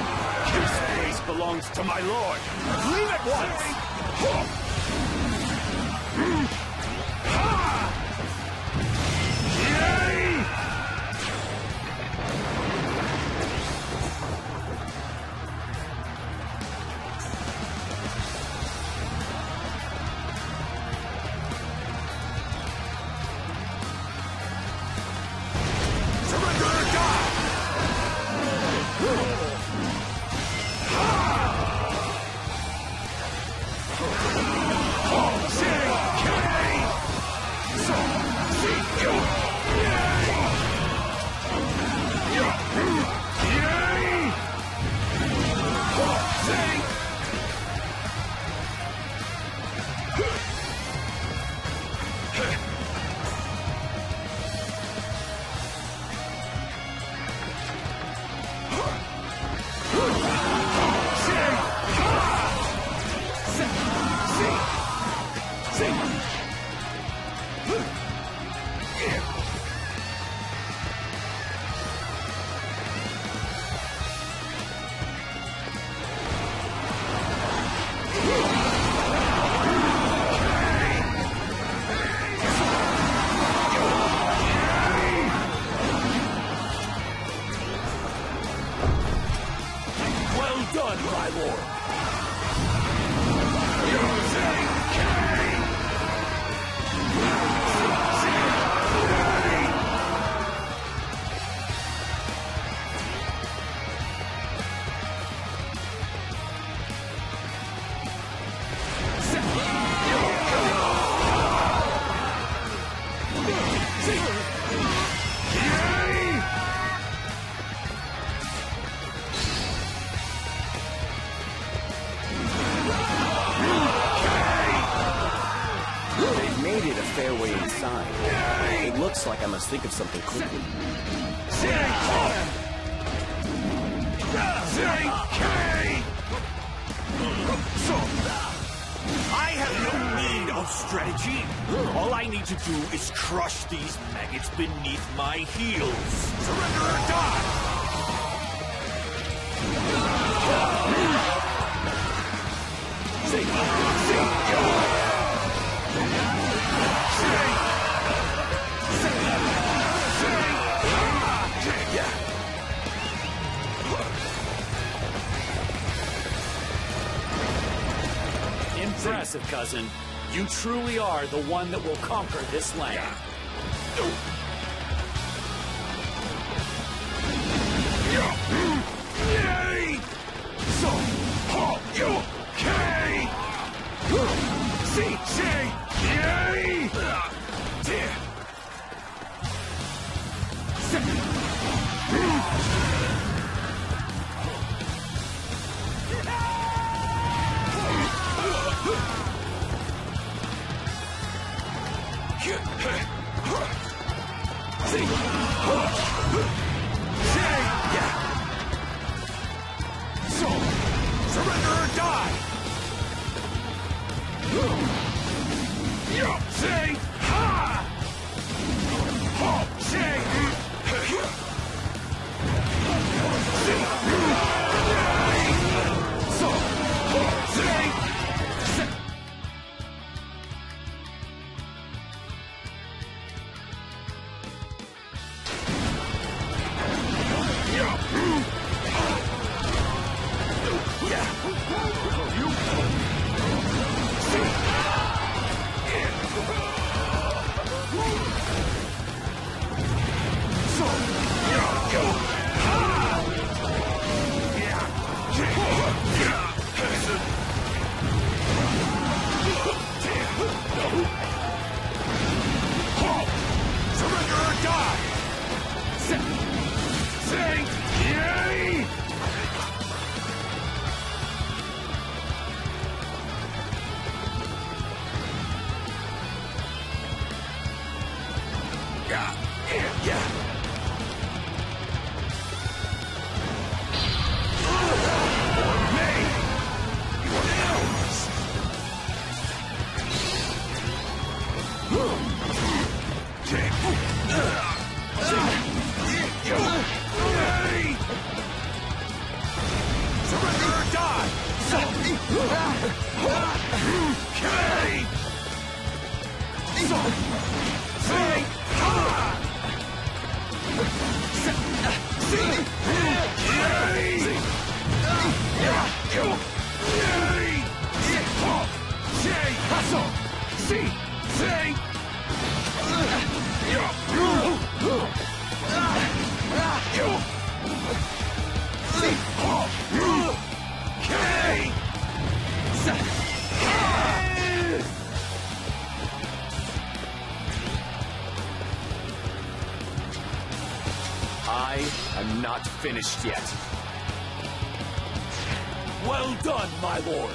This place belongs to my lord! Leave at once! Looks like I must think of something quickly. I have no need of strategy. All I need to do is crush these maggots beneath my heels. Surrender or die! Impressive, cousin. You truly are the one that will conquer this land. I am not finished yet. Well done, my lord.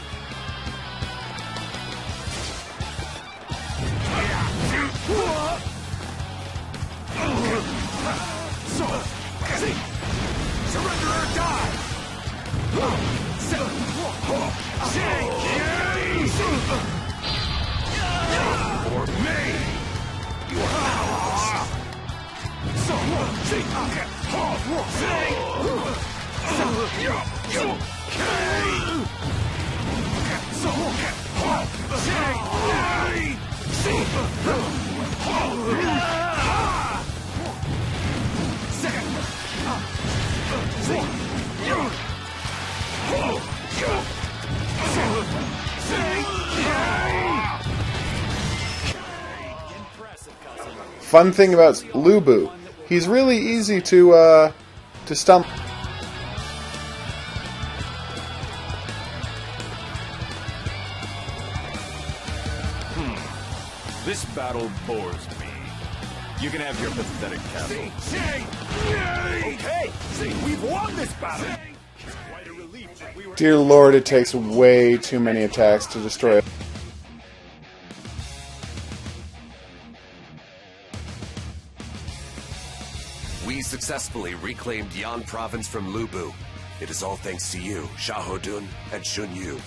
Surrender or die! For me! You are powerless! Fun thing about Lubu, he's really easy to stump. This battle bores me. You can have your pathetic castle. Okay, we've won this battle! Dear Lord, it takes way too many attacks to destroy it. We successfully reclaimed Yan province from Lubu. It is all thanks to you, HOGuru and Shunyu.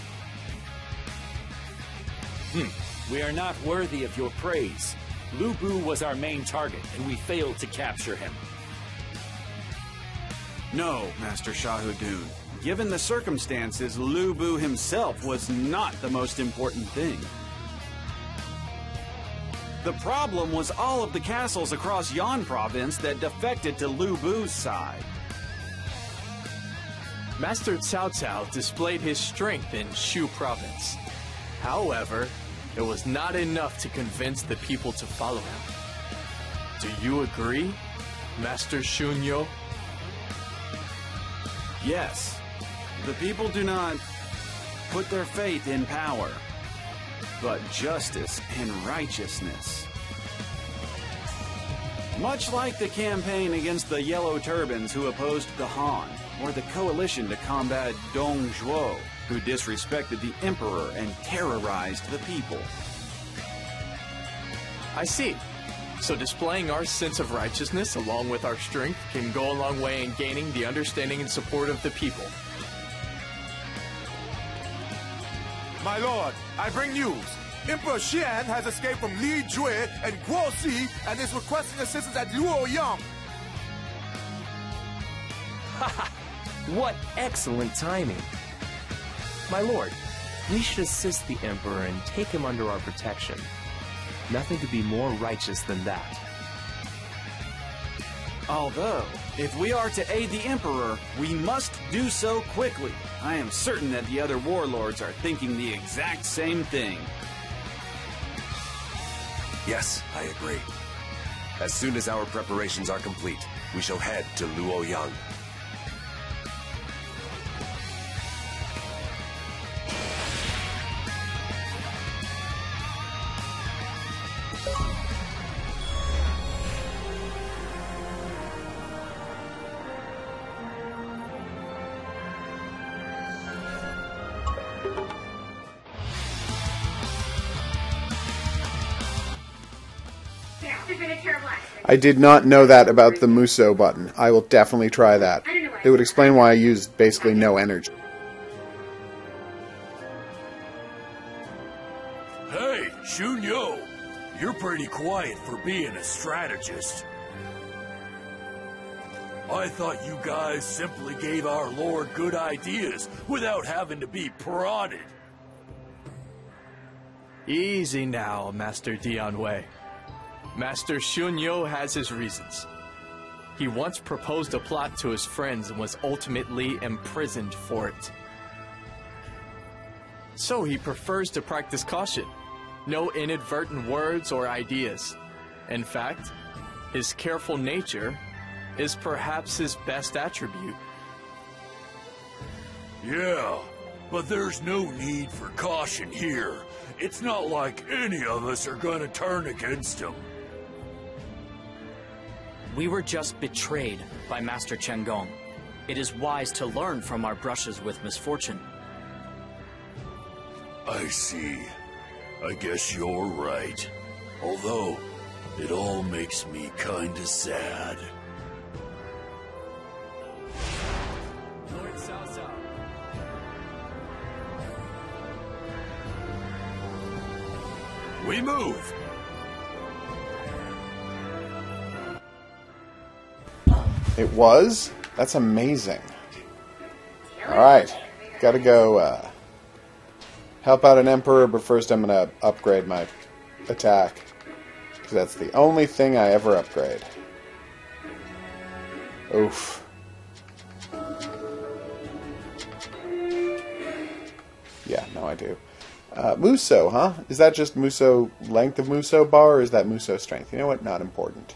We are not worthy of your praise. Lubu was our main target, and we failed to capture him. No, Master HOGuru. Given the circumstances, Lubu himself was not the most important thing. The problem was all of the castles across Yan province that defected to Lubu's side. Master Cao Cao displayed his strength in Shu province. However, it was not enough to convince the people to follow him. Do you agree, Master Shunyo? Yes. The people do not put their faith in power, but justice and righteousness. Much like the campaign against the Yellow Turbans who opposed the Han, or the coalition to combat Dong Zhuo, who disrespected the Emperor and terrorized the people. I see. So displaying our sense of righteousness along with our strength can go a long way in gaining the understanding and support of the people. My lord, I bring news. Emperor Xian has escaped from Li Jue and Guo Si and is requesting assistance at Luoyang. Haha! What excellent timing! My lord, we should assist the Emperor and take him under our protection. Nothing could be more righteous than that. Although, if we are to aid the Emperor, we must do so quickly. I am certain that the other warlords are thinking the exact same thing. Yes, I agree. As soon as our preparations are complete, we shall head to Luoyang. I did not know that about the Muso button. I will definitely try that. It would explain why I used basically no energy. Hey, Shunyo! You're pretty quiet for being a strategist. I thought you guys simply gave our lord good ideas without having to be prodded. Easy now, Master Dian Wei. Master Shunyo has his reasons. He once proposed a plot to his friends and was ultimately imprisoned for it. So he prefers to practice caution. No inadvertent words or ideas. In fact, his careful nature is perhaps his best attribute. Yeah, but there's no need for caution here. It's not like any of us are gonna turn against him. We were just betrayed by Master Chen Gong. It is wise to learn from our brushes with misfortune. I see. I guess you're right. Although, it all makes me kinda sad. Lord Cao Cao. We move! It was? That's amazing. Alright. Gotta go help out an emperor, but first I'm gonna upgrade my attack. Because that's the only thing I ever upgrade. Oof. Yeah, no I do. Muso, huh? Is that just Muso length of Muso bar, or is that Muso strength? You know what? Not important.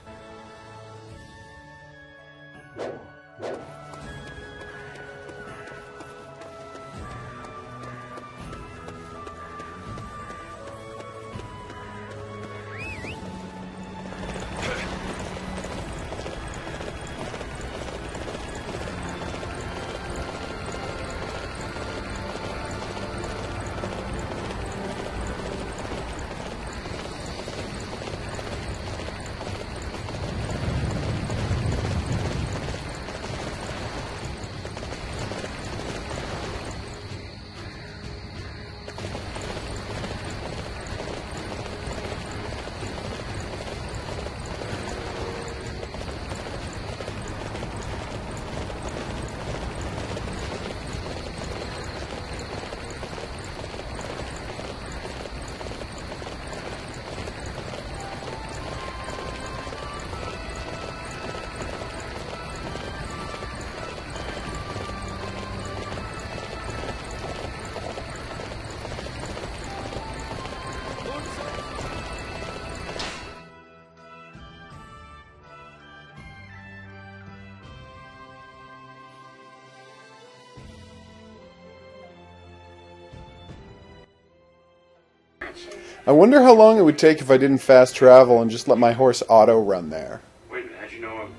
I wonder how long it would take if I didn't fast travel and just let my horse auto run there. Wait a minute, how'd you know him?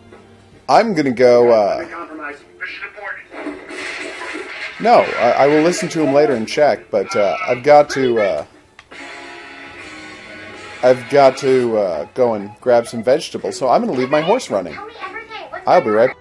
I'm gonna go, No, I will listen to him later and check, but I've got to go and grab some vegetables, so I'm gonna leave my horse running. I'll be right back.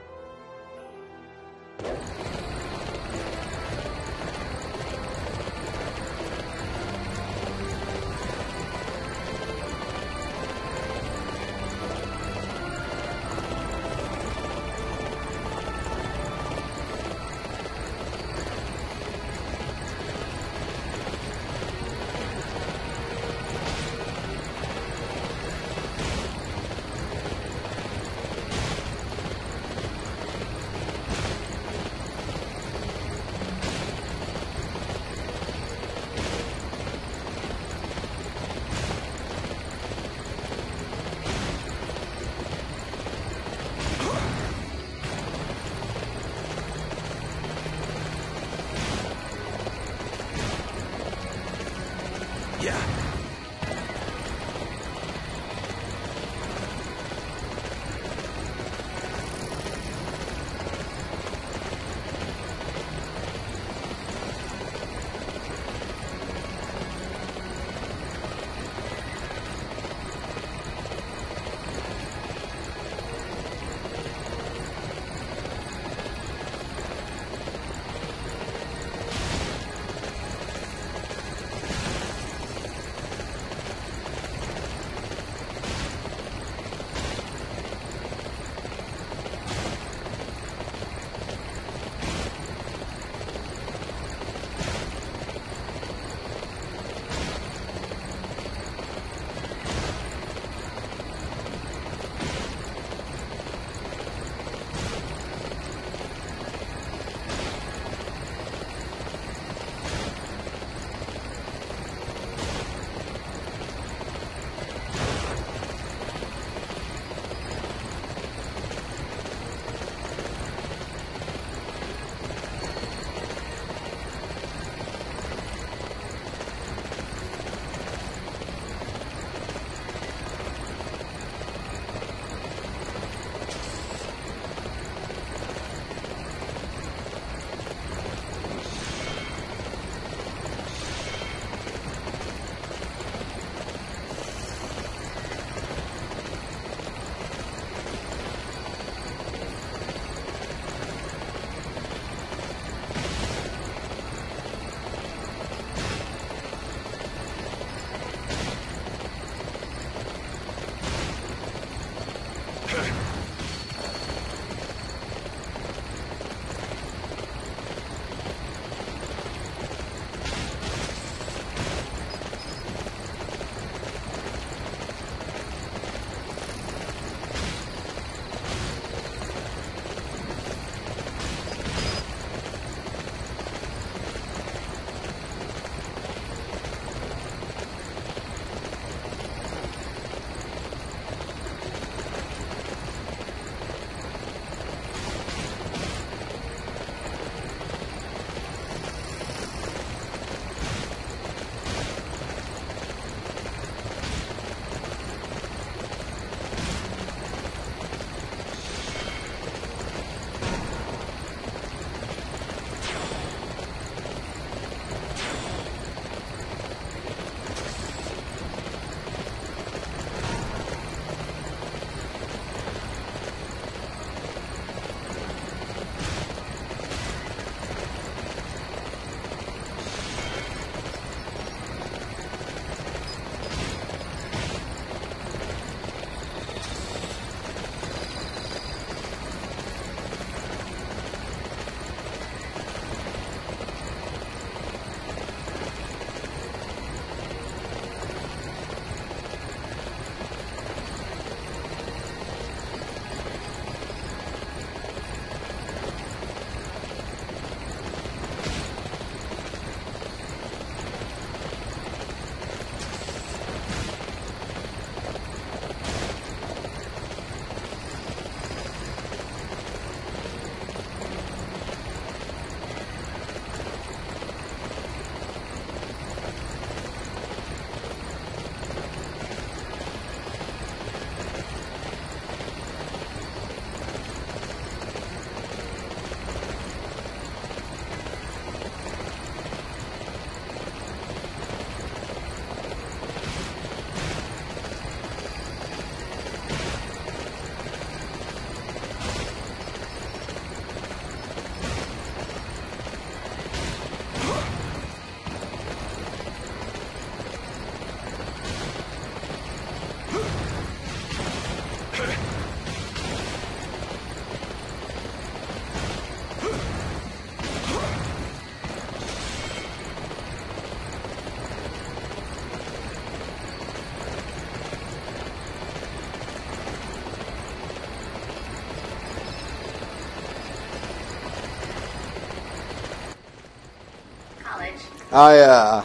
I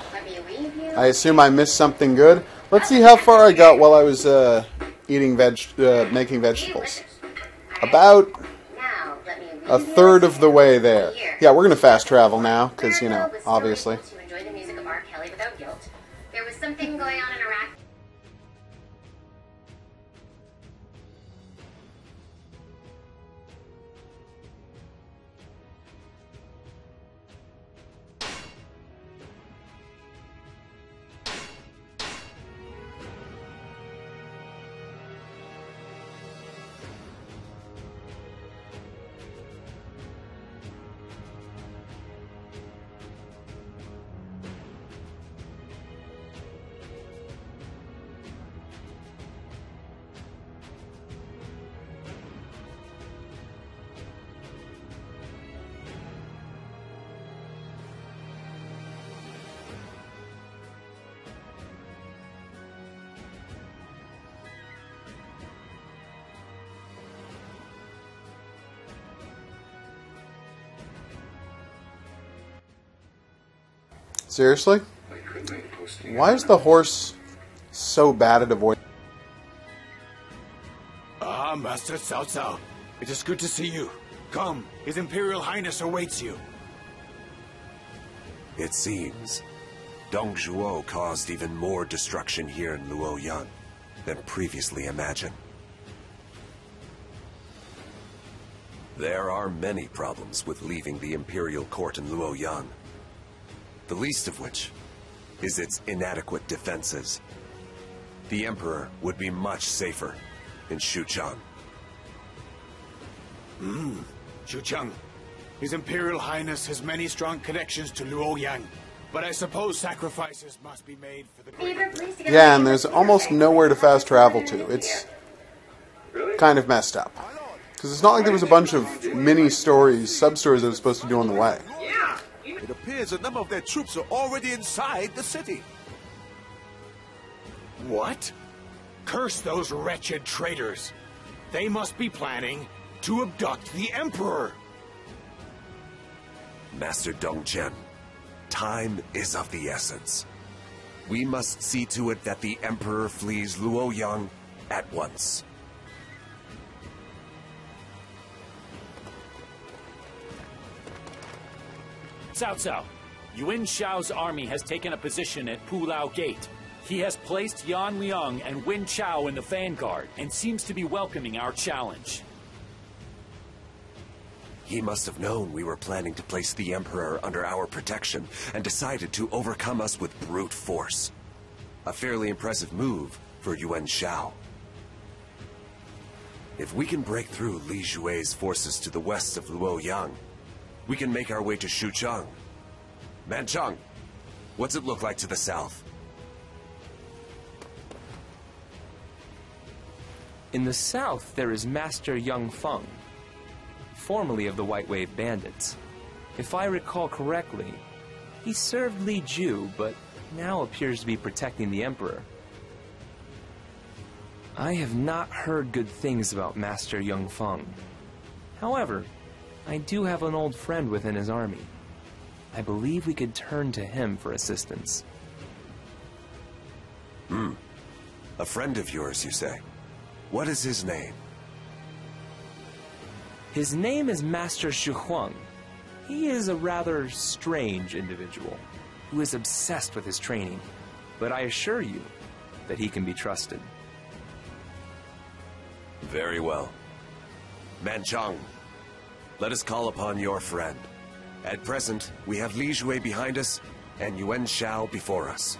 assume I missed something good. Let's see how far I got while I was making vegetables. About a third of the way there. Yeah, we're gonna fast travel now, because, you know, obviously. To enjoy the music of R. Kelly without guilt. There was something going on in Iraq. Seriously? Why is the horse so bad at avoiding? Ah, Master Cao Cao. It is good to see you. Come, His Imperial Highness awaits you. It seems Dong Zhuo caused even more destruction here in Luoyang than previously imagined. There are many problems with leaving the Imperial Court in Luoyang. The least of which is its inadequate defenses. The Emperor would be much safer in Xuchang. Xuchang. His Imperial Highness has many strong connections to Luoyang, but I suppose sacrifices must be made for the great... Yeah, and there's almost nowhere to fast travel to. It's kind of messed up. Because it's not like there was a bunch of mini-stories, sub-stories I was supposed to do on the way. It appears a number of their troops are already inside the city. What? Curse those wretched traitors. They must be planning to abduct the Emperor. Master Dongzhen, time is of the essence. We must see to it that the Emperor flees Luoyang at once. Cao Cao, Yuan Shao's army has taken a position at Pulao Gate. He has placed Yan Liang and Wen Chao in the vanguard and seems to be welcoming our challenge. He must have known we were planning to place the Emperor under our protection and decided to overcome us with brute force. A fairly impressive move for Yuan Shao. If we can break through Li Jue's forces to the west of Luoyang, we can make our way to Xuchang. Manchang, what's it look like to the south? In the south, there is Master Yang Feng, formerly of the White Wave Bandits. If I recall correctly, he served Li Ju, but now appears to be protecting the Emperor. I have not heard good things about Master Yang Feng. However, I do have an old friend within his army. I believe we could turn to him for assistance. A friend of yours, you say? What is his name? His name is Master Shi Huang. He is a rather strange individual who is obsessed with his training, but I assure you that he can be trusted. Very well. Manchang, let us call upon your friend. At present, we have Li Jue behind us and Yuan Shao before us.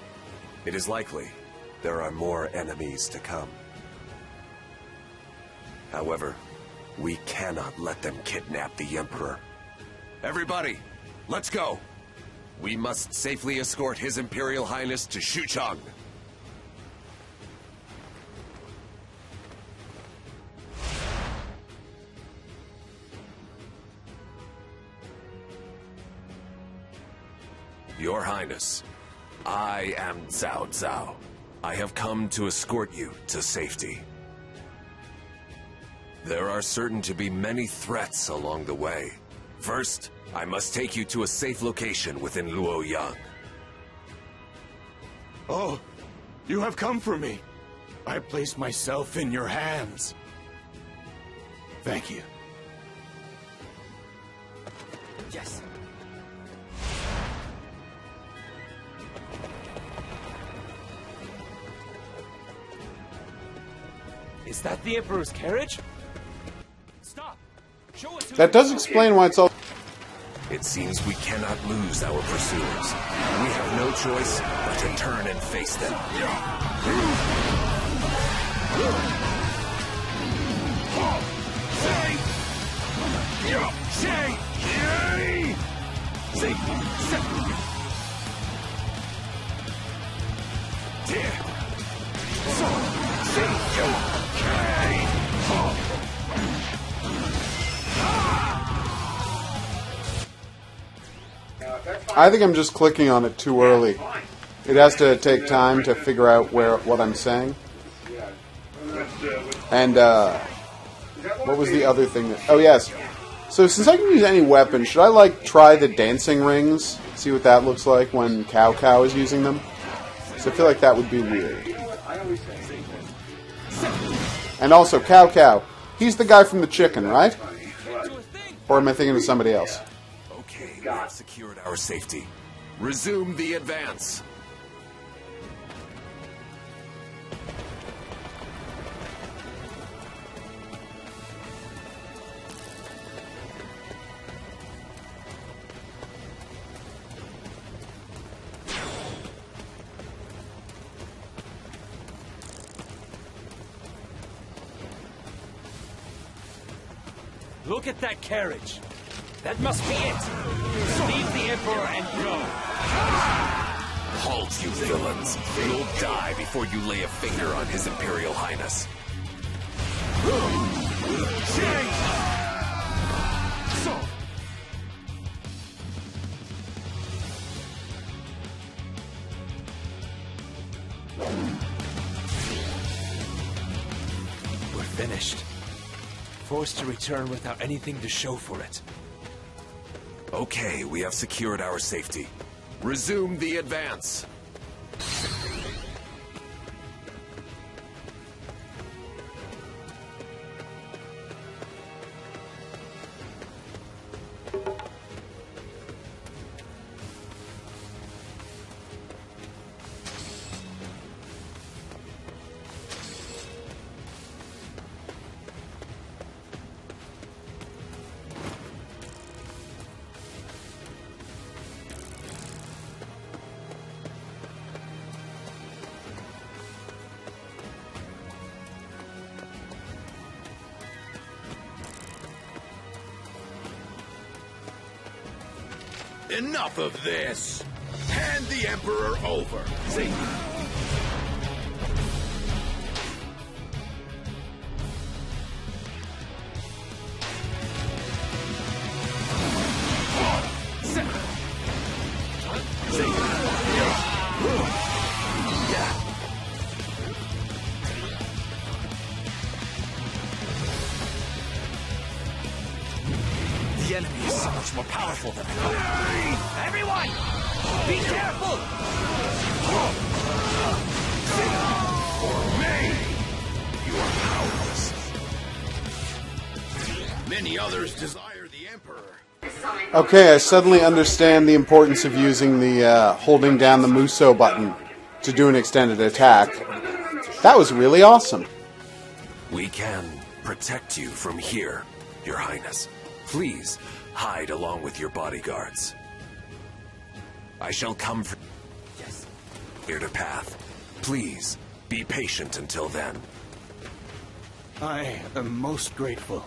It is likely there are more enemies to come. However, we cannot let them kidnap the Emperor. Everybody, let's go! We must safely escort His Imperial Highness to Xuchang. Your Highness, I am Cao Cao. I have come to escort you to safety. There are certain to be many threats along the way. First, I must take you to a safe location within Luoyang. Oh, you have come for me. I place myself in your hands. Thank you. Yes. Is that the Emperor's carriage? Stop! Show us who That does explain why it's all... It seems we cannot lose our pursuers. We have no choice but to turn and face them. I think I'm just clicking on it too early. It has to take time to figure out what I'm saying. And, what was the other thing that... Oh, yes. So, since I can use any weapon, should I, like, try the dancing rings? See what that looks like when Cow is using them? So I feel like that would be weird. And also, Cow. He's the guy from the chicken, right? Or am I thinking of somebody else? Okay, we have secured our safety. Resume the advance. Look at that carriage. That must be it. Leave the Emperor and go. Halt, you villains. You'll die before you lay a finger on His Imperial Highness. We're finished. Forced to return without anything to show for it. Okay, we have secured our safety. Resume the advance. Enough of this! Hand the Emperor over! See? The enemy is so much more powerful than I thought. Everyone! Be careful! For me! You are powerless. Many others desire the Emperor. Okay, I suddenly understand the importance of using the holding down the Muso button to do an extended attack. That was really awesome. We can protect you from here, Your Highness. Please, hide along with your bodyguards. I shall come for... Yes. Clear the path. Please, be patient until then. I am most grateful.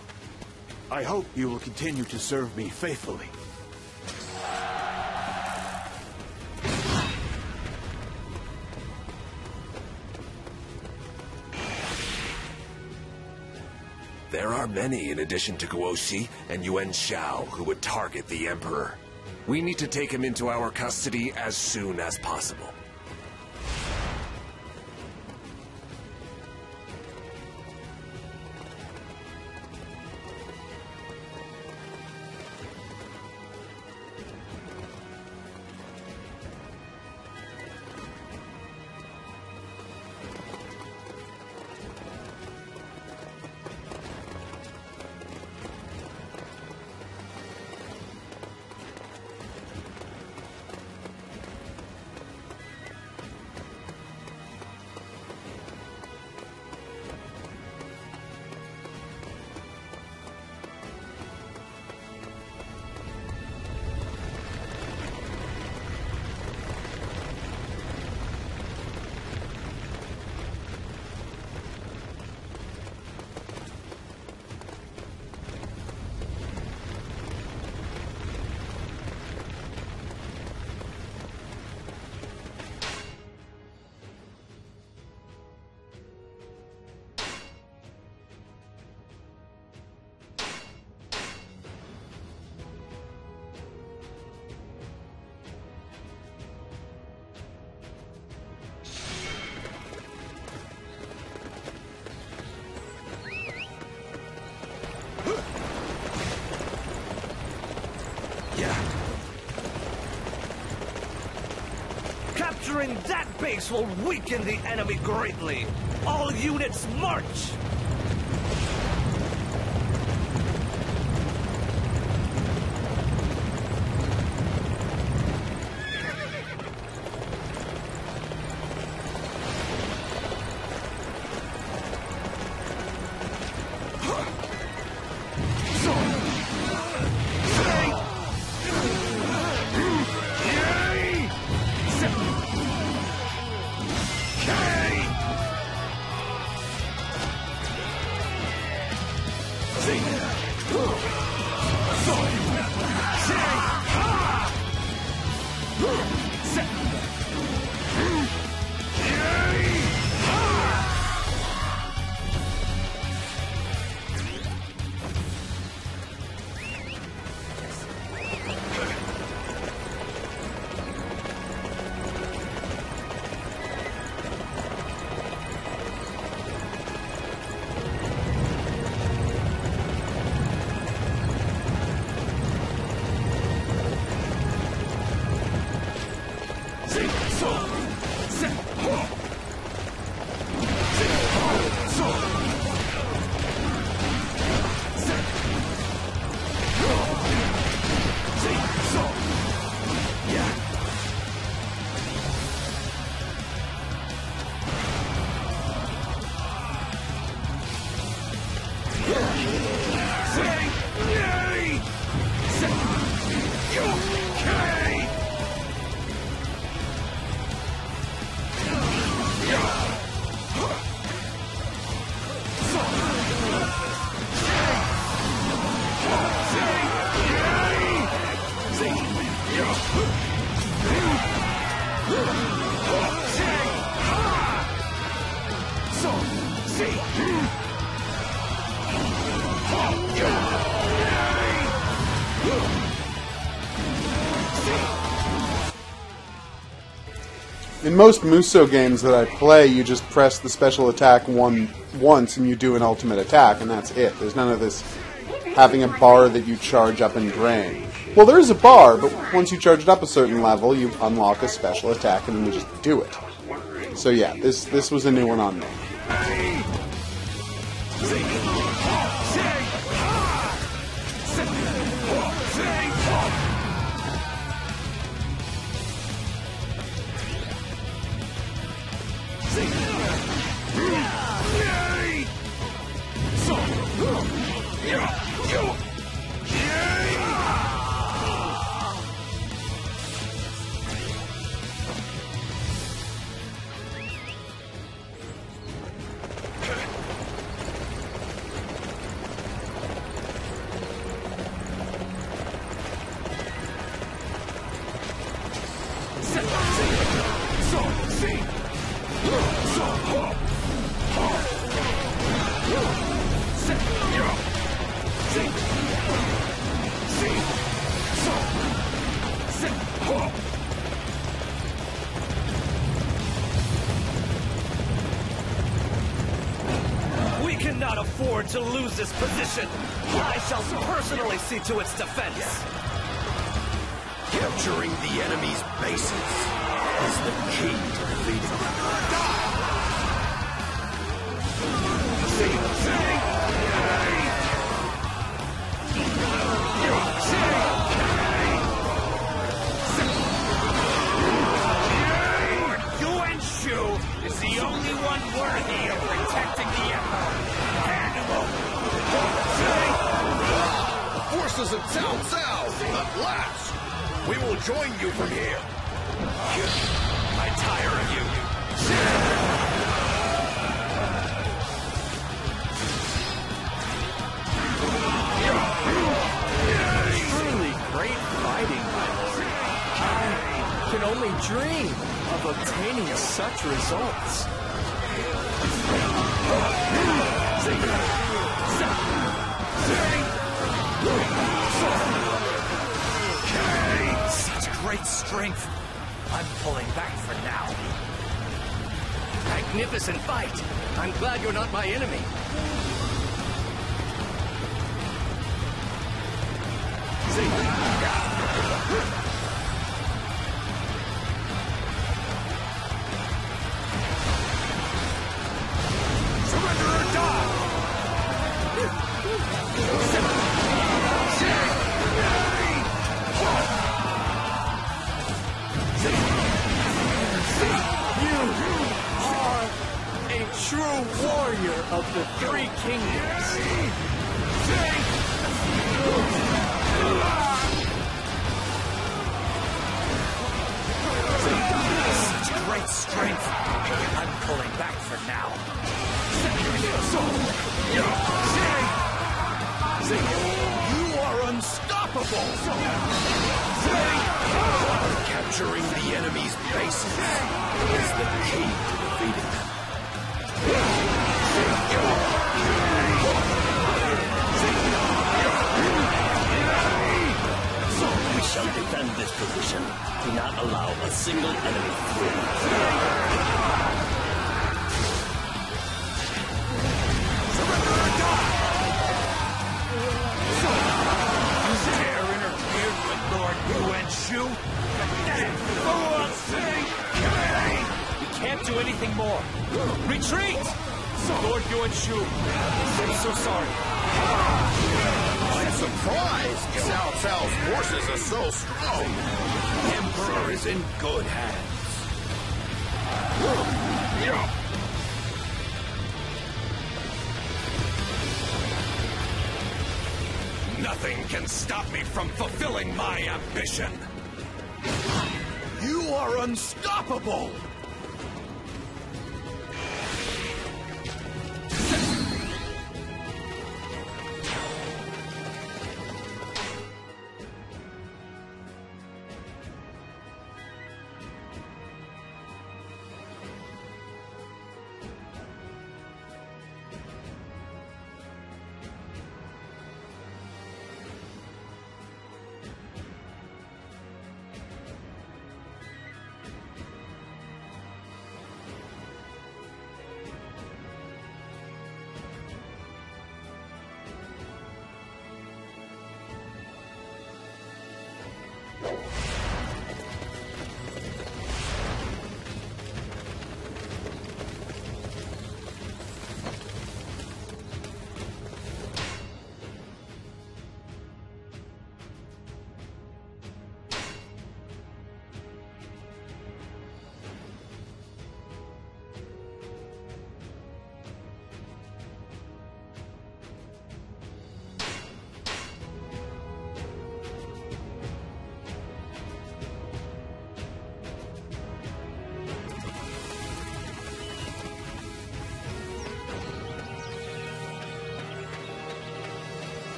I hope you will continue to serve me faithfully. There are many in addition to Guoxi and Yuan Shao who would target the Emperor. We need to take him into our custody as soon as possible. Capturing that base will weaken the enemy greatly. All units march! In most Musou games that I play, you just press the special attack once and you do an ultimate attack, and that's it. There's none of this having a bar that you charge up and drain. Well, there is a bar, but once you charge it up a certain level, you unlock a special attack and then you just do it. So yeah, this was a new one on me. We cannot afford to lose this position. I shall personally see to its defense. Capturing the enemy's bases is the key to defeating them. Yuan Shu is the only one worthy of protecting the Emperor. Hand him over. The forces of Cao Cao, at last! We will join you from here. I tire of you. Truly great fighting, my lord. I can only dream of obtaining such results. Such great strength. I'm pulling back for now. Magnificent fight. I'm glad you're not my enemy. of the Three Kingdoms. Such great strength. I'm pulling back for now. You are unstoppable! Capturing the enemy's bases is the key to defeating them. We shall defend this position. Do not allow a single enemy through. Surrender or die! You dare interfere with Lord Yuan-Shu? We can't do anything more. Retreat! Lord Yuan-Shu, I'm so sorry. I'm surprised Cao Cao's forces are so strong. The Emperor is in good hands. Nothing can stop me from fulfilling my ambition. You are unstoppable!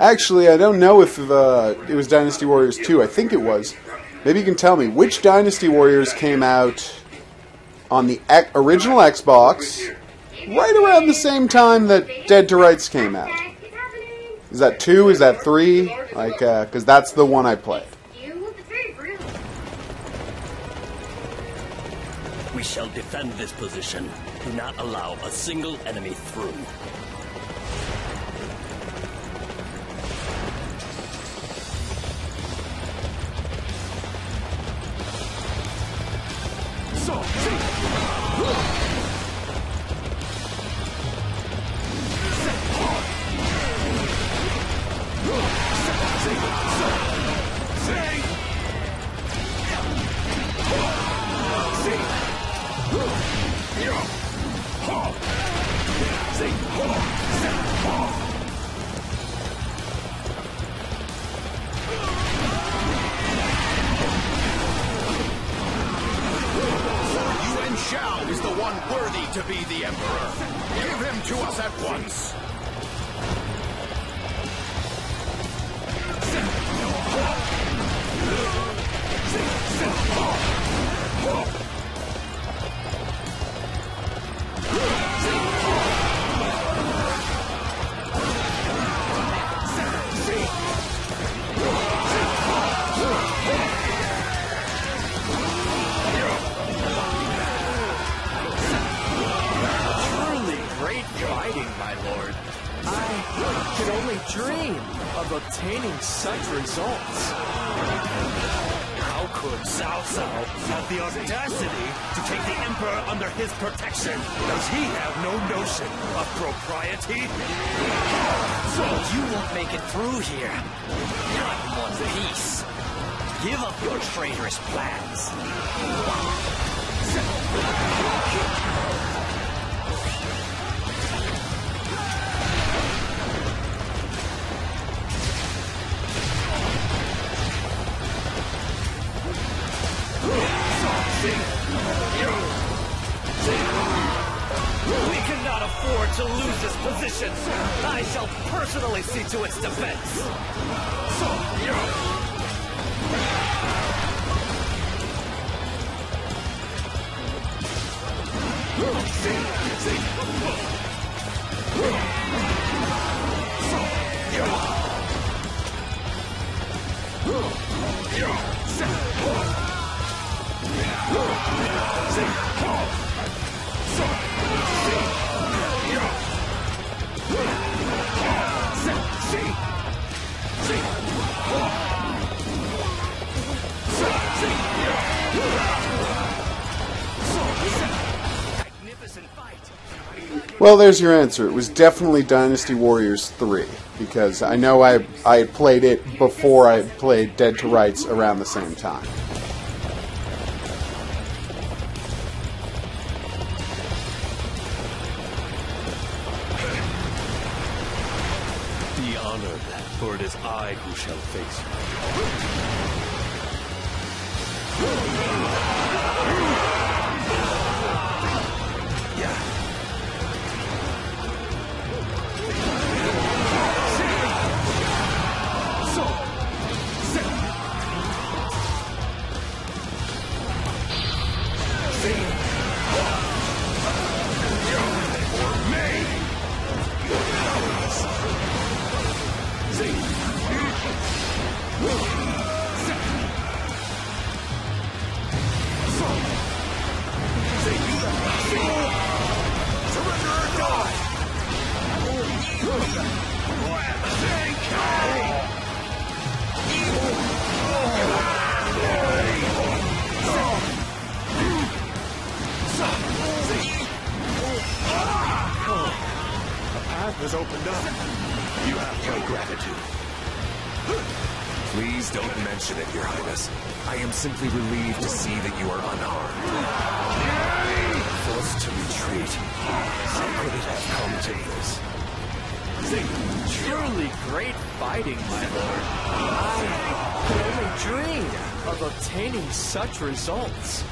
Actually, I don't know if it was Dynasty Warriors 2. I think it was. Maybe you can tell me, which Dynasty Warriors came out on the original Xbox right around the same time that Dead to Rights came out? Is that 2? Is that 3? Like, because that's the one I played. We shall defend this position. Do not allow a single enemy through. to be the Emperor. Give him to us at once. Could only dream of obtaining such results. How could Cao Cao have the audacity to take the Emperor under his protection? Does he have no notion of propriety? You won't make it through here. Not in one piece. Give up your traitorous plans. We cannot afford to lose this position. I shall personally see to its defense. Well, there's your answer. It was definitely Dynasty Warriors 3, because I know I had played it before I played Dead to Rights around the same time. Be honored, for it is I who shall face you. Has opened up. You have my gratitude. Please don't mention it, Your Highness. I am simply relieved to see that you are unharmed. Forced to retreat. How could it have come to this? Truly great fighting, my lord. I could only dream of obtaining such results.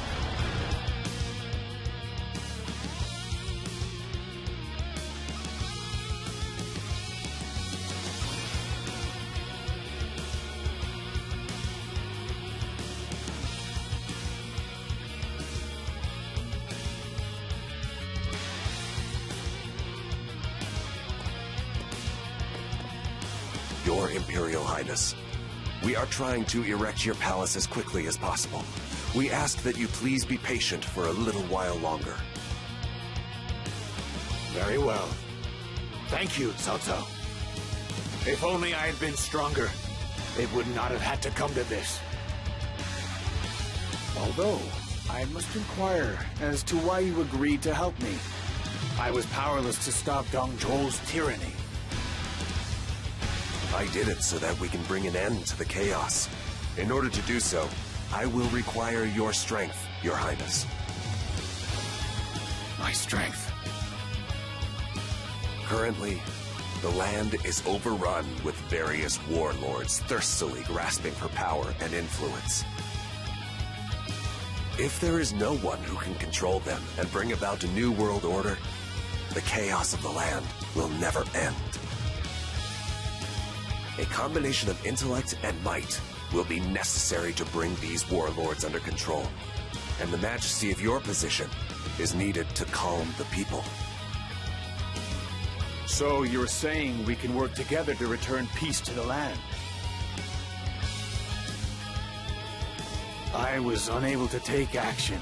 Your Imperial Highness, we are trying to erect your palace as quickly as possible. We ask that you please be patient for a little while longer. Very well. Thank you, Cao Cao. If only I had been stronger, it would not have had to come to this. Although, I must inquire as to why you agreed to help me. I was powerless to stop Dong Zhuo's tyranny. I did it so that we can bring an end to the chaos. In order to do so, I will require your strength, Your Highness. My strength? Currently, the land is overrun with various warlords thirstily grasping for power and influence. If there is no one who can control them and bring about a new world order, the chaos of the land will never end. A combination of intellect and might will be necessary to bring these warlords under control, and the majesty of your position is needed to calm the people. So you're saying we can work together to return peace to the land? I was unable to take action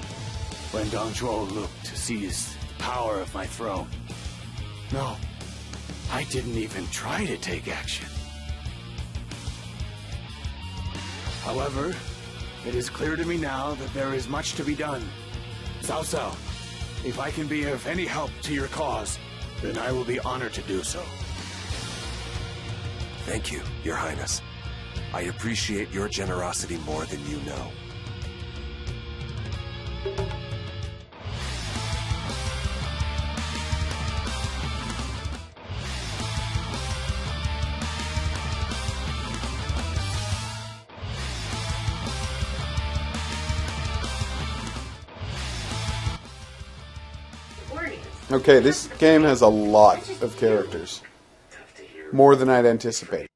when Dong Zhuo looked to seize the power of my throne. No, I didn't even try to take action. However, it is clear to me now that there is much to be done. Cao Cao, if I can be of any help to your cause, then I will be honored to do so. Thank you, Your Highness. I appreciate your generosity more than you know. Okay, this game has a lot of characters. More than I'd anticipated.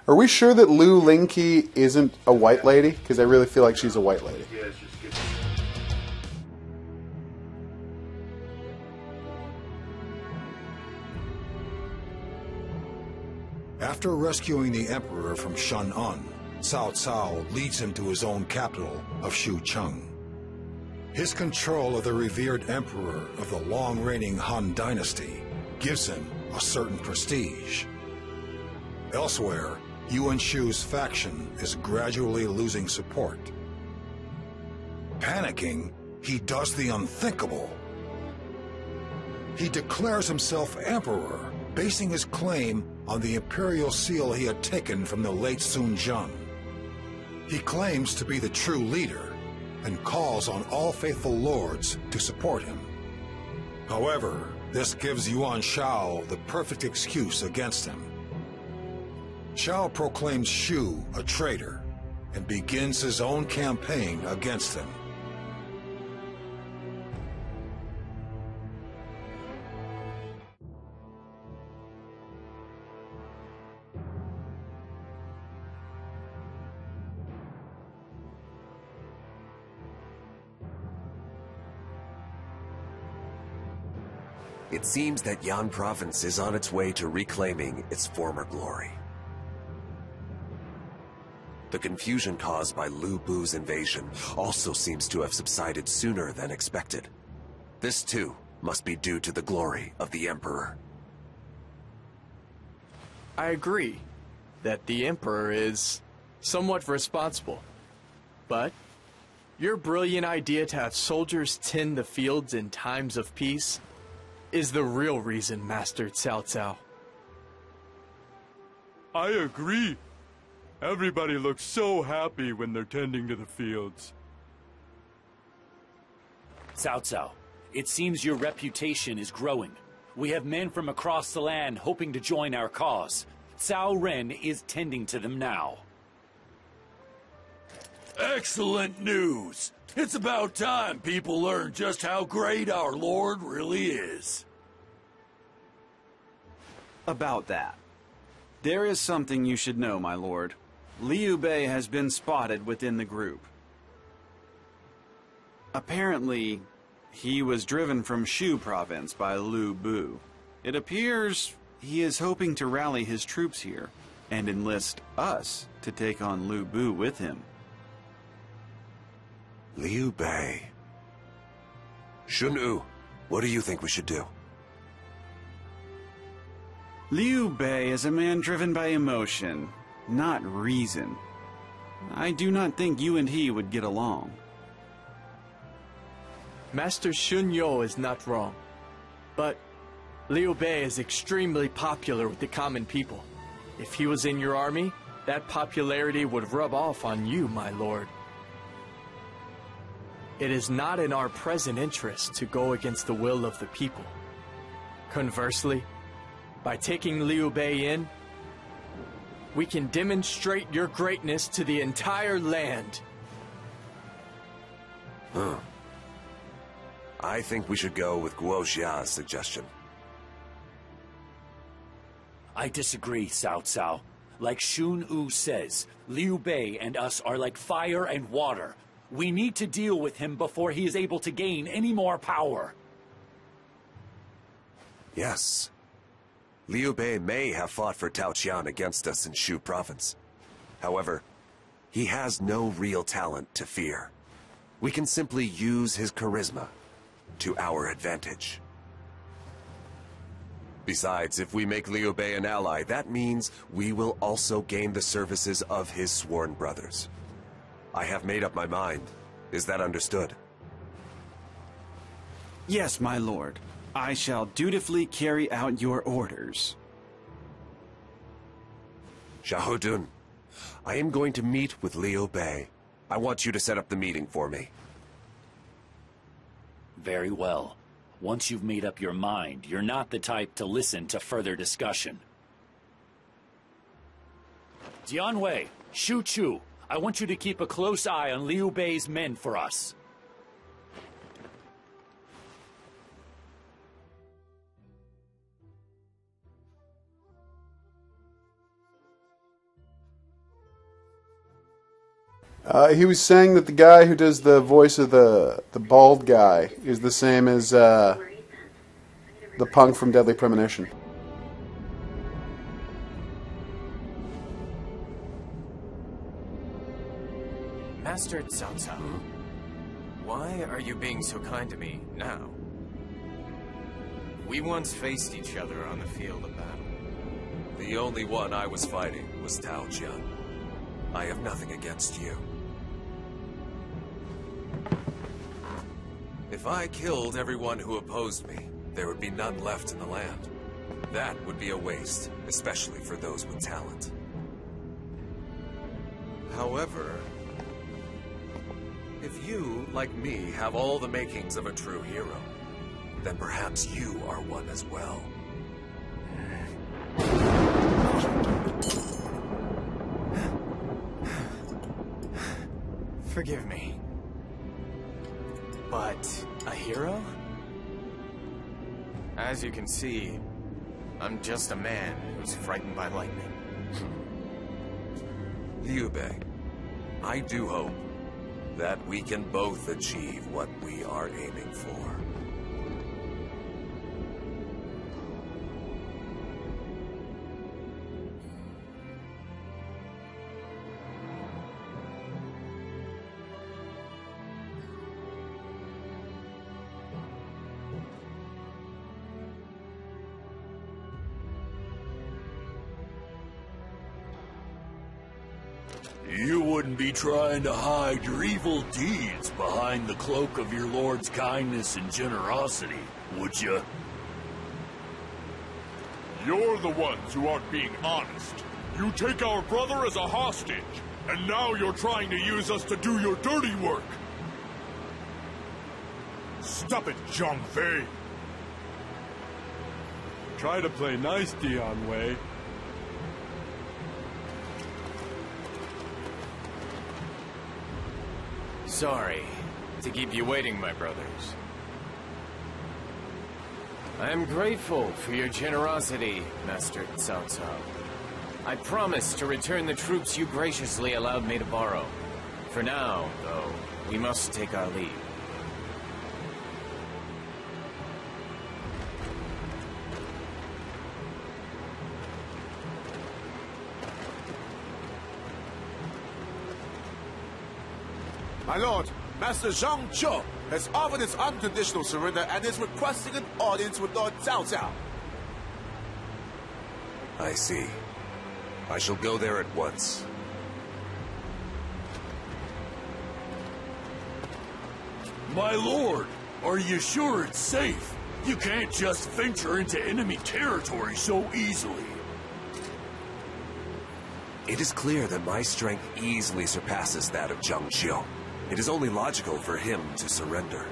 Are we sure that Lu Lingqi isn't a white lady? Because I really feel like she's a white lady. After rescuing the Emperor from Shan'an, Cao Cao leads him to his own capital of Xucheng. His control of the revered Emperor of the long-reigning Han Dynasty gives him a certain prestige. Elsewhere, Yuan Shu's faction is gradually losing support. Panicking, he does the unthinkable. He declares himself emperor, basing his claim on the imperial seal he had taken from the late Sun Jian. He claims to be the true leader and calls on all faithful lords to support him. However, this gives Yuan Shao the perfect excuse against him. Shao proclaims Shu a traitor and begins his own campaign against him. It seems that Yan Province is on its way to reclaiming its former glory. The confusion caused by Lu Bu's invasion also seems to have subsided sooner than expected. This too must be due to the glory of the Emperor. I agree that the Emperor is somewhat responsible. But your brilliant idea to have soldiers tend the fields in times of peace is the real reason, Master Cao Cao. I agree. Everybody looks so happy when they're tending to the fields. Cao Cao, it seems your reputation is growing. We have men from across the land hoping to join our cause. Cao Ren is tending to them now. Excellent news! It's about time people learn just how great our Lord really is. About that. There is something you should know, my lord. Liu Bei has been spotted within the group. Apparently, he was driven from Shu province by Lu Bu. It appears he is hoping to rally his troops here and enlist us to take on Lu Bu with him. Liu Bei. Shun-U, what do you think we should do? Liu Bei is a man driven by emotion, not reason. I do not think you and he would get along. Master Shunyo is not wrong, but Liu Bei is extremely popular with the common people. If he was in your army, that popularity would rub off on you, my lord. It is not in our present interest to go against the will of the people. Conversely, by taking Liu Bei in, we can demonstrate your greatness to the entire land. I think we should go with Guo Xia's suggestion. I disagree, Cao Cao. Like Shun Wu says, Liu Bei and us are like fire and water. We need to deal with him before he is able to gain any more power. Yes. Liu Bei may have fought for Taoqian against us in Shu province. However, he has no real talent to fear. We can simply use his charisma to our advantage. Besides, if we make Liu Bei an ally, that means we will also gain the services of his sworn brothers. I have made up my mind. Is that understood? Yes, my lord. I shall dutifully carry out your orders. Xiahou, I am going to meet with Liu Bei. I want you to set up the meeting for me. Very well. Once you've made up your mind, you're not the type to listen to further discussion. Dianwei, Shu Chu, I want you to keep a close eye on Liu Bei's men for us. He was saying that the guy who does the voice of the bald guy is the same as the punk from Deadly Premonition. Master Cao Cao, why are you being so kind to me now? We once faced each other on the field of battle. The only one I was fighting was Taoqian. I have nothing against you. If I killed everyone who opposed me, there would be none left in the land. That would be a waste, especially for those with talent. However, if you, like me, have all the makings of a true hero, then perhaps you are one as well. Forgive me. But a hero? As you can see, I'm just a man who's frightened by lightning. Liu Bei, I do hope that we can both achieve what we are aiming for. You wouldn't be trying to hide your evil deeds behind the cloak of your lord's kindness and generosity, would you? You're the ones who aren't being honest. You take our brother as a hostage, and now you're trying to use us to do your dirty work. Stop it, Zhang Fei. Try to play nice, Dianwei. Sorry to keep you waiting, my brothers. I am grateful for your generosity, Master Cao Cao. I promise to return the troops you graciously allowed me to borrow. For now, though, we must take our leave. My lord, Master Zhang Zhou has offered his unconditional surrender and is requesting an audience with Lord Cao Cao. I see. I shall go there at once. My lord, are you sure it's safe? You can't just venture into enemy territory so easily. It is clear that my strength easily surpasses that of Zhang Qiu. It is only logical for him to surrender.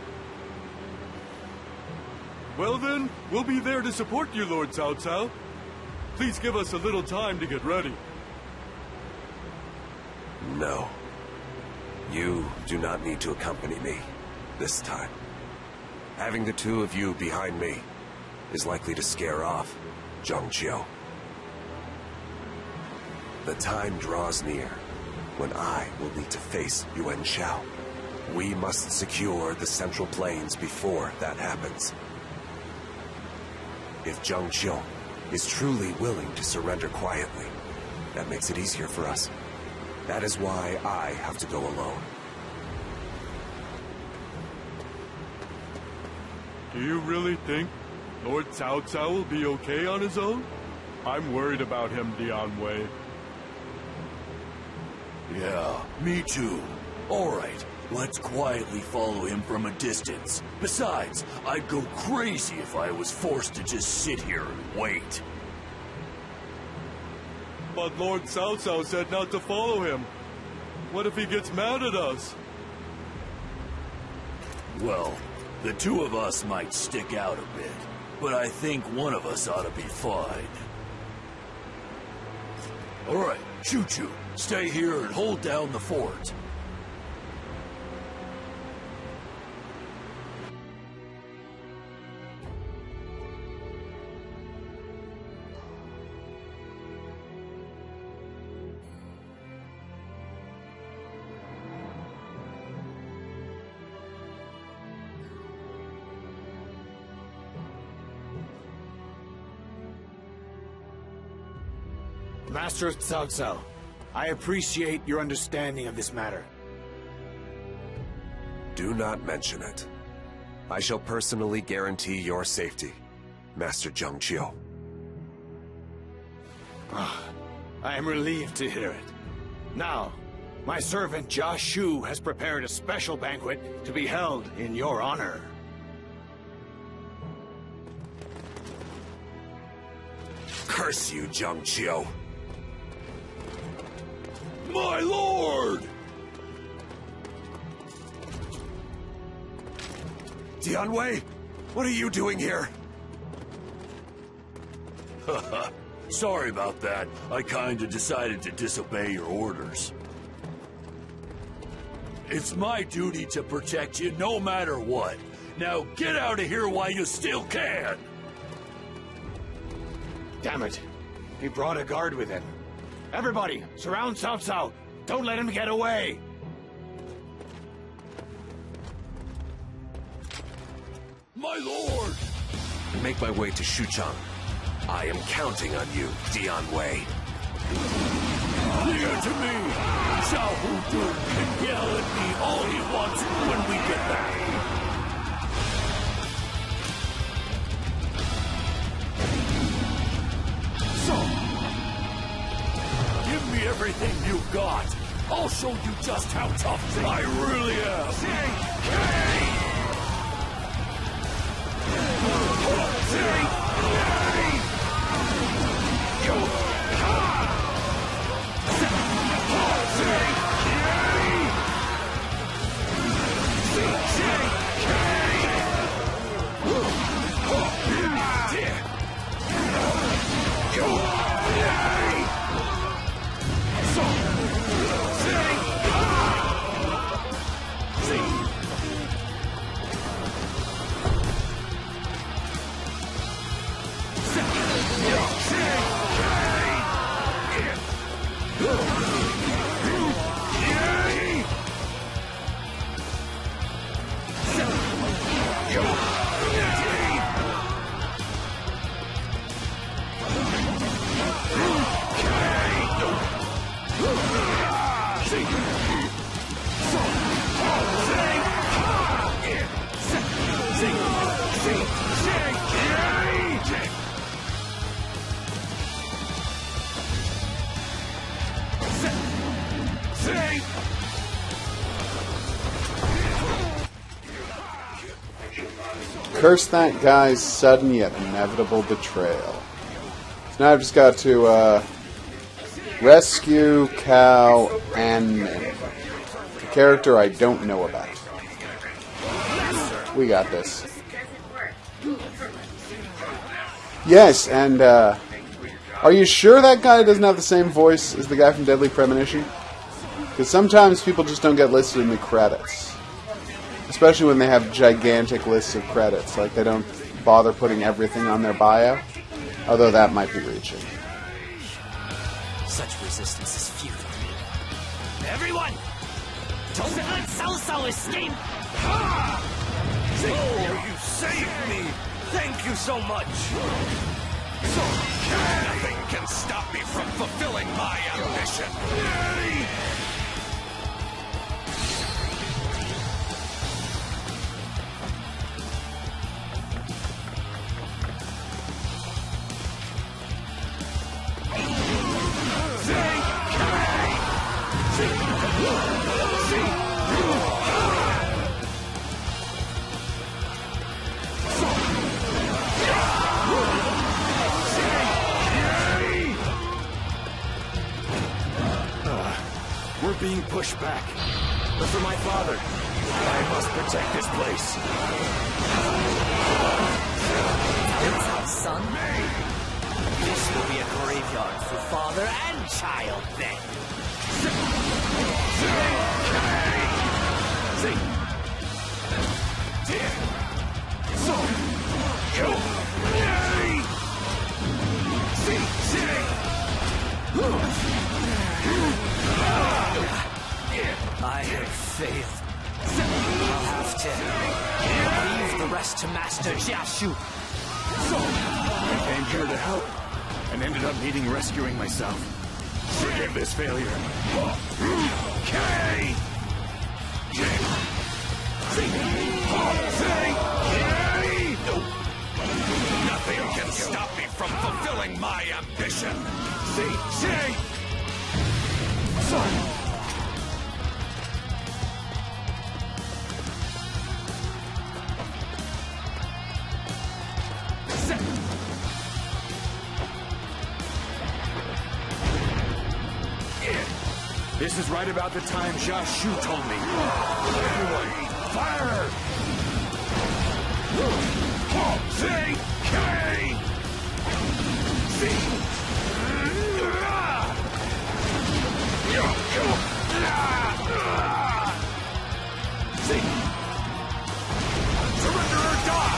Well then, we'll be there to support you, Lord Cao Cao. Please give us a little time to get ready. No. You do not need to accompany me this time. Having the two of you behind me is likely to scare off Zhang Qiu. The time draws near when I will need to face Yuan Shao. We must secure the Central Plains before that happens. If Zhang Qiu is truly willing to surrender quietly, that makes it easier for us. That is why I have to go alone. Do you really think Lord Cao Cao will be okay on his own? I'm worried about him, Dian Wei. Yeah, me too. Alright, let's quietly follow him from a distance. Besides, I'd go crazy if I was forced to just sit here and wait. But Lord Cao Cao said not to follow him. What if he gets mad at us? Well, the two of us might stick out a bit, but I think one of us ought to be fine. Alright, Choo-Choo, stay here and hold down the fort. Master Cao Cao, I appreciate your understanding of this matter. Do not mention it. I shall personally guarantee your safety, Master Zhang Qiu. I am relieved to hear it. Now, my servant Jia Shu has prepared a special banquet to be held in your honor. Curse you, Zhang Qiu! My lord! Dian Wei, what are you doing here? Sorry about that. I kinda decided to disobey your orders. It's my duty to protect you no matter what. Now get out of here while you still can! Damn it. He brought a guard with him. Everybody, surround Cao Cao. Don't let him get away. My lord! Make my way to Xuchang. I am counting on you, Dian Wei. Leave it to me! HOGuru can yell at me all he wants when we get back. Give me everything you got. I'll show you just how tough I really am. Curse that guy's sudden yet inevitable betrayal. So now I've just got to rescue Cal and Min, a character I don't know about. We got this. Yes, and are you sure that guy doesn't have the same voice as the guy from Deadly Premonition? Because sometimes people just don't get listed in the credits. Especially when they have gigantic lists of credits. Like, they don't bother putting everything on their bio. Although that might be reaching. Such resistance is futile. Everyone! Don't let Cao Cao escape! Oh, you saved me! Thank you so much! Nothing can stop me from fulfilling my ambition! We're being pushed back. But for my father, I must protect this place. Son? This will be a graveyard for father and child, then. I have failed. I'll have to leave the rest to Master Jiashu. I came here to help, and ended up needing rescuing myself. Forgive this failure. Nothing can stop me from fulfilling my ambition! This is right about the time Jiashu told me. Everyone, fire! Surrender or die!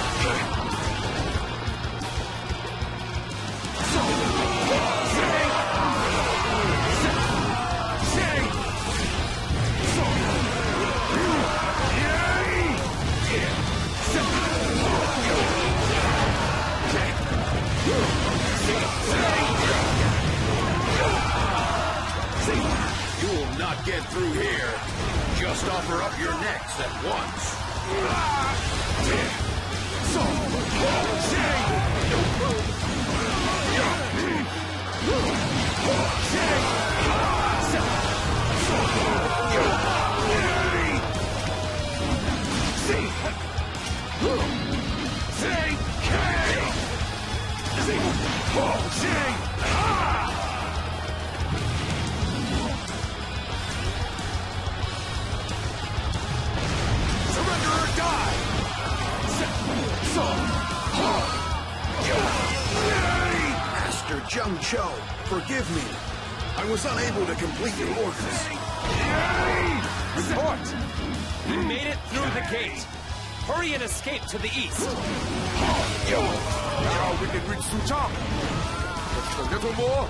You will not get through here. Just offer up your necks at once. Surrender or die! Master Jung Cho, forgive me. I was unable to complete your orders. Report! You made it through the gate. Hurry and escape to the east. Now we can reach Suchang. Just a little more.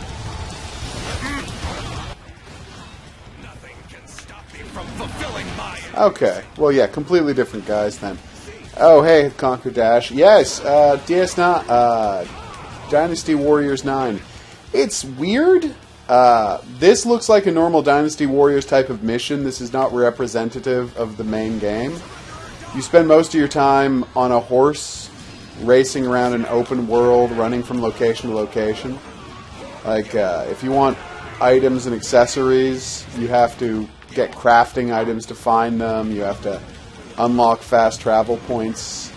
Nothing can stop me from fulfilling my... Okay. Well, yeah, completely different guys then. Oh, hey, Conquer Dash. Yes, Dynasty Warriors 9. It's weird. This looks like a normal Dynasty Warriors type of mission. This is not representative of the main game. You spend most of your time on a horse, racing around an open world, running from location to location. Like, if you want items and accessories, you have to get crafting items to find them. You have to unlock fast travel points.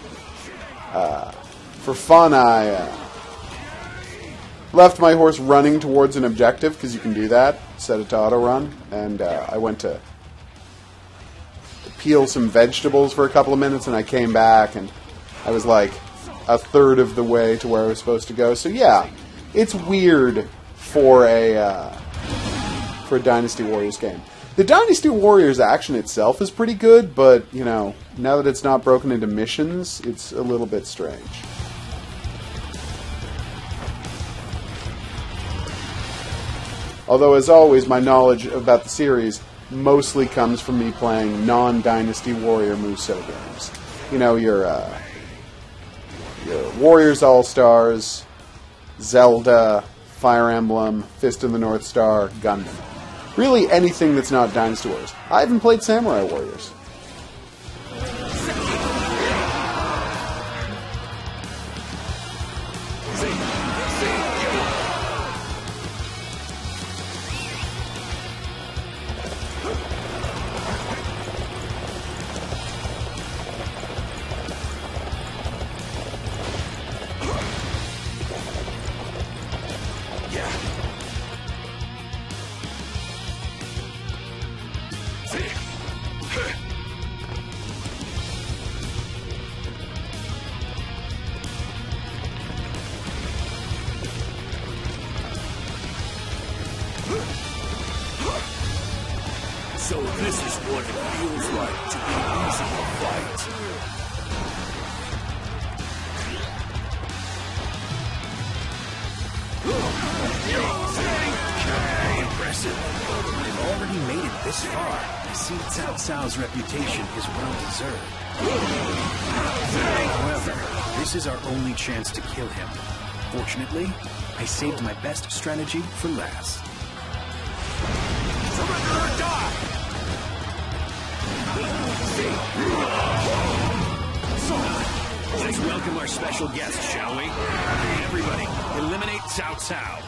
For fun, I left my horse running towards an objective, because you can do that, set it to auto-run, and I went to peel some vegetables for a couple of minutes, and I came back, and I was like a third of the way to where I was supposed to go. So yeah, it's weird for a Dynasty Warriors game. The Dynasty Warriors action itself is pretty good, but, you know, now that it's not broken into missions, it's a little bit strange. Although, as always, my knowledge about the series mostly comes from me playing non-Dynasty Warrior Musou games. You know, your Warriors All-Stars, Zelda, Fire Emblem, Fist of the North Star, Gundam. Really anything that's not Dynasty Warriors. I haven't played Samurai Warriors. So this is what it feels like to be losing a fight. Impressive. They've already made it this far. I see Cao Cao's reputation is well deserved. However, this is our only chance to kill him. Fortunately, I saved my best strategy for last. Surrender or die! Let's welcome our special guest, shall we? Everybody, eliminate Cao Cao.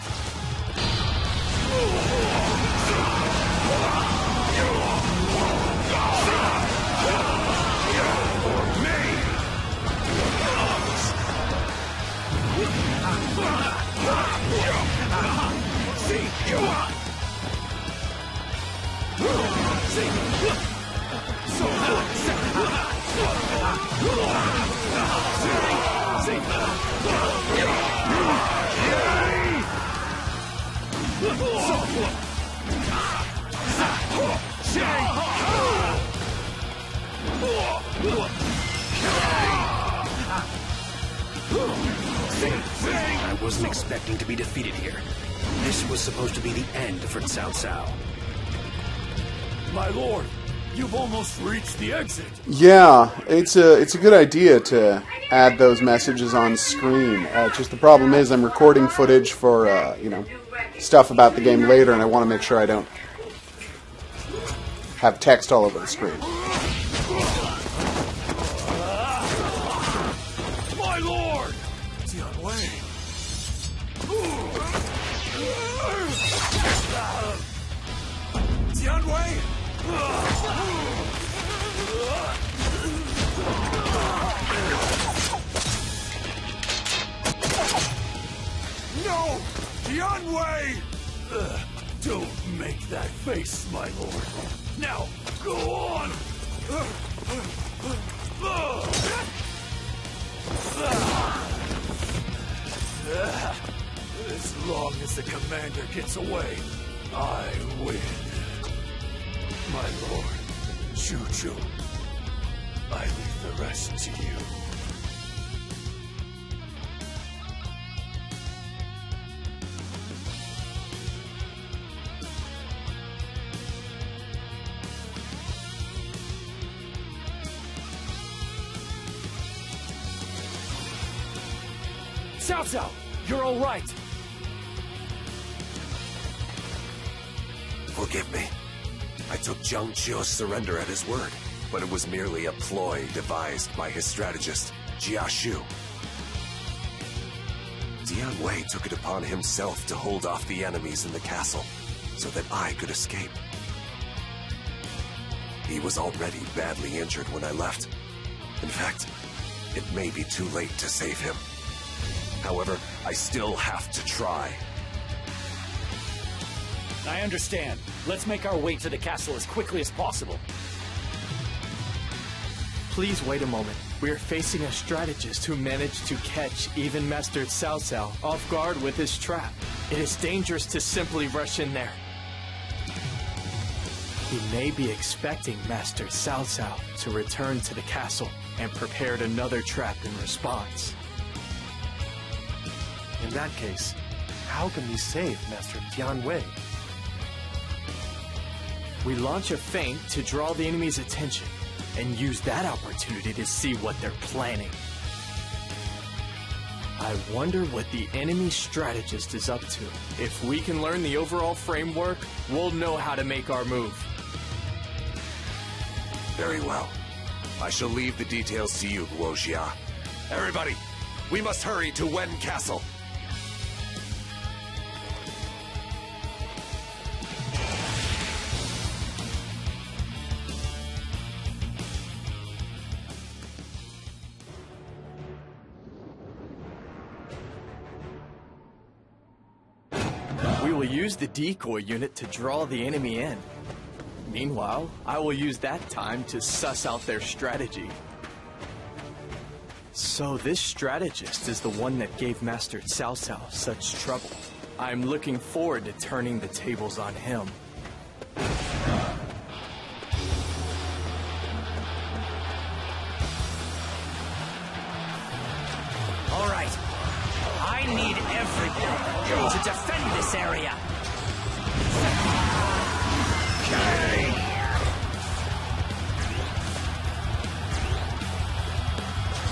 I wasn't expecting to be defeated here. This was supposed to be the end for Cao Cao. My lord, you've almost reached the exit. Yeah, it's a good idea to add those messages on screen. Just the problem is I'm recording footage for you know, stuff about the game later, and I want to make sure I don't have text all over the screen. My lord! Dian Wei! Dian Wei! No! Dian Wei! Don't make that face, my lord. Now, go on! As long as the commander gets away, I win. My lord, Choo-Choo, I leave the rest to you. Cao Cao, you're all right. Forgive me. I took Zhang Qiu's surrender at his word, but it was merely a ploy devised by his strategist, Jia Shu. Dian Wei took it upon himself to hold off the enemies in the castle, so that I could escape. He was already badly injured when I left. In fact, it may be too late to save him. However, I still have to try. I understand. Let's make our way to the castle as quickly as possible. Please wait a moment. We are facing a strategist who managed to catch even Master Cao Cao off guard with his trap. It is dangerous to simply rush in there. He may be expecting Master Cao Cao to return to the castle and prepared another trap in response. In that case, how can we save Master Tianwei? We launch a feint to draw the enemy's attention and use that opportunity to see what they're planning. I wonder what the enemy strategist is up to. If we can learn the overall framework, we'll know how to make our move. Very well. I shall leave the details to you, Guojia. Everybody, we must hurry to Wen Castle. We will use the decoy unit to draw the enemy in. Meanwhile, I will use that time to suss out their strategy. So this strategist is the one that gave Master Cao Cao such trouble. I'm looking forward to turning the tables on him. All right. I need everyone to defend this area.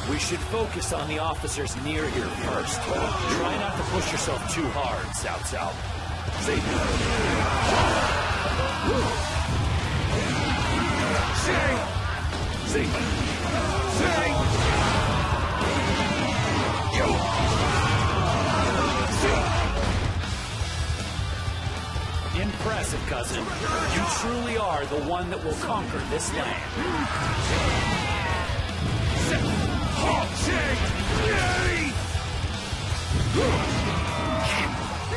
We should focus on the officers near here first. Try not to push yourself too hard, Cao Cao. Impressive, cousin. You truly are the one that will conquer this land.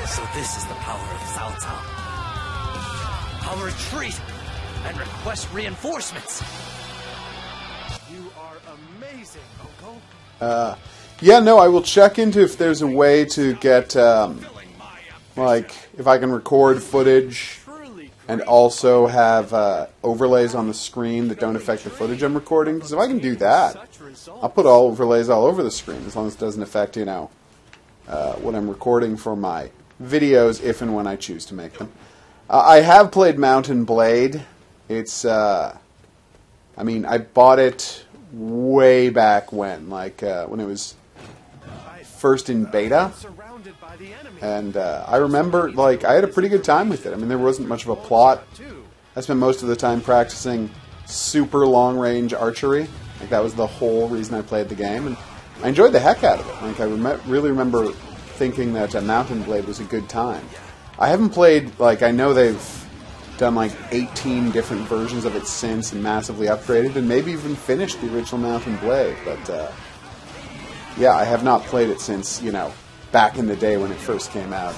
So this is the power of Cao Cao. I'll retreat and request reinforcements. You are amazing, Uncle. Yeah, no, I will check into if there's a way to get, like, if I can record footage and also have overlays on the screen that don't affect the footage I'm recording. Because if I can do that, I'll put all overlays all over the screen as long as it doesn't affect, you know, what I'm recording for my videos if and when I choose to make them. I have played Mountain Blade. It's, I mean, I bought it way back when, like when it was first in beta. And I remember, like, I had a pretty good time with it. I mean, there wasn't much of a plot. I spent most of the time practicing super long-range archery. Like, that was the whole reason I played the game. And I enjoyed the heck out of it. Like, I really remember thinking that Mountain Blade was a good time. I haven't played, like, I know they've done, like, 18 different versions of it since and massively upgraded, and maybe even finished the original Mountain Blade. But, yeah, I have not played it since, you know, back in the day when it first came out.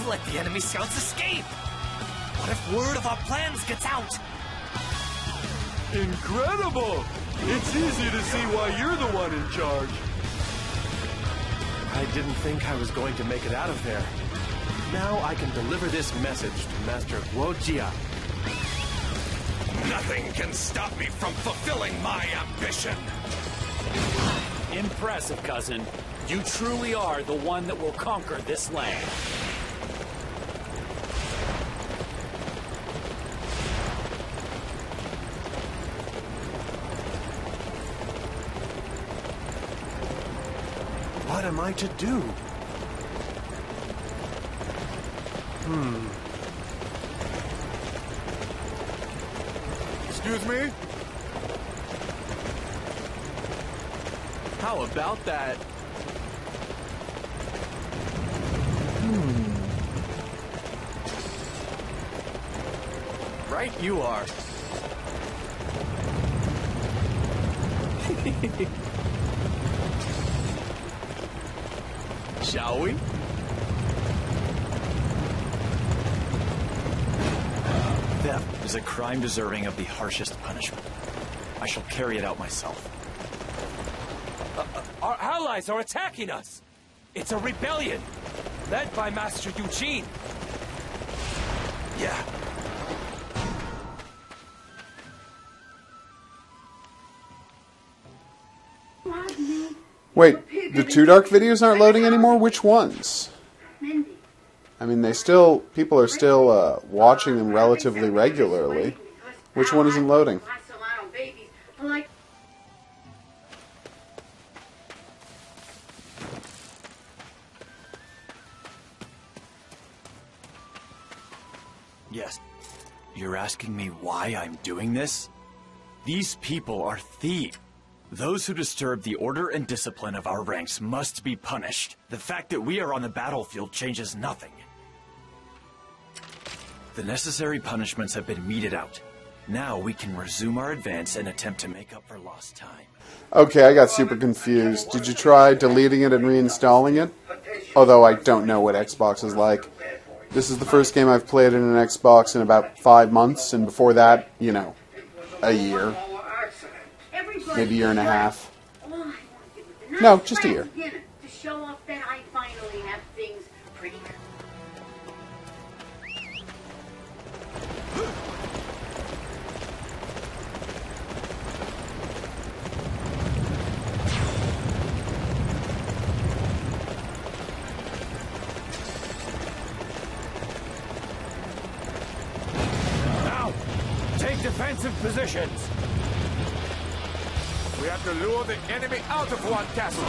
Let the enemy scouts escape! What if word of our plans gets out? Incredible! It's easy to see why you're the one in charge. I didn't think I was going to make it out of there. Now I can deliver this message to Master Guojia. Nothing can stop me from fulfilling my ambition. Impressive, cousin. You truly are the one that will conquer this land. What What am I to do? Excuse me? How about that? Right you are. Shall we? Theft is a crime deserving of the harshest punishment. I shall carry it out myself. Our allies are attacking us! It's a rebellion, led by Master Eugene. Yeah. Wait, the Too Dark videos aren't loading anymore? Which ones? I mean, people are still watching them relatively regularly. Which one isn't loading? Yes. You're asking me why I'm doing this? These people are thieves. Those who disturb the order and discipline of our ranks must be punished. The fact that we are on the battlefield changes nothing. The necessary punishments have been meted out. Now we can resume our advance and attempt to make up for lost time. Okay, I got super confused. Did you try deleting it and reinstalling it? Although I don't know what Xbox is like. This is the first game I've played in an Xbox in about 5 months, and before that, you know, a year. Maybe a year and a half. No, just a year. To show off that I finally have things pretty good. Now, take defensive positions. We have to lure the enemy out of one castle.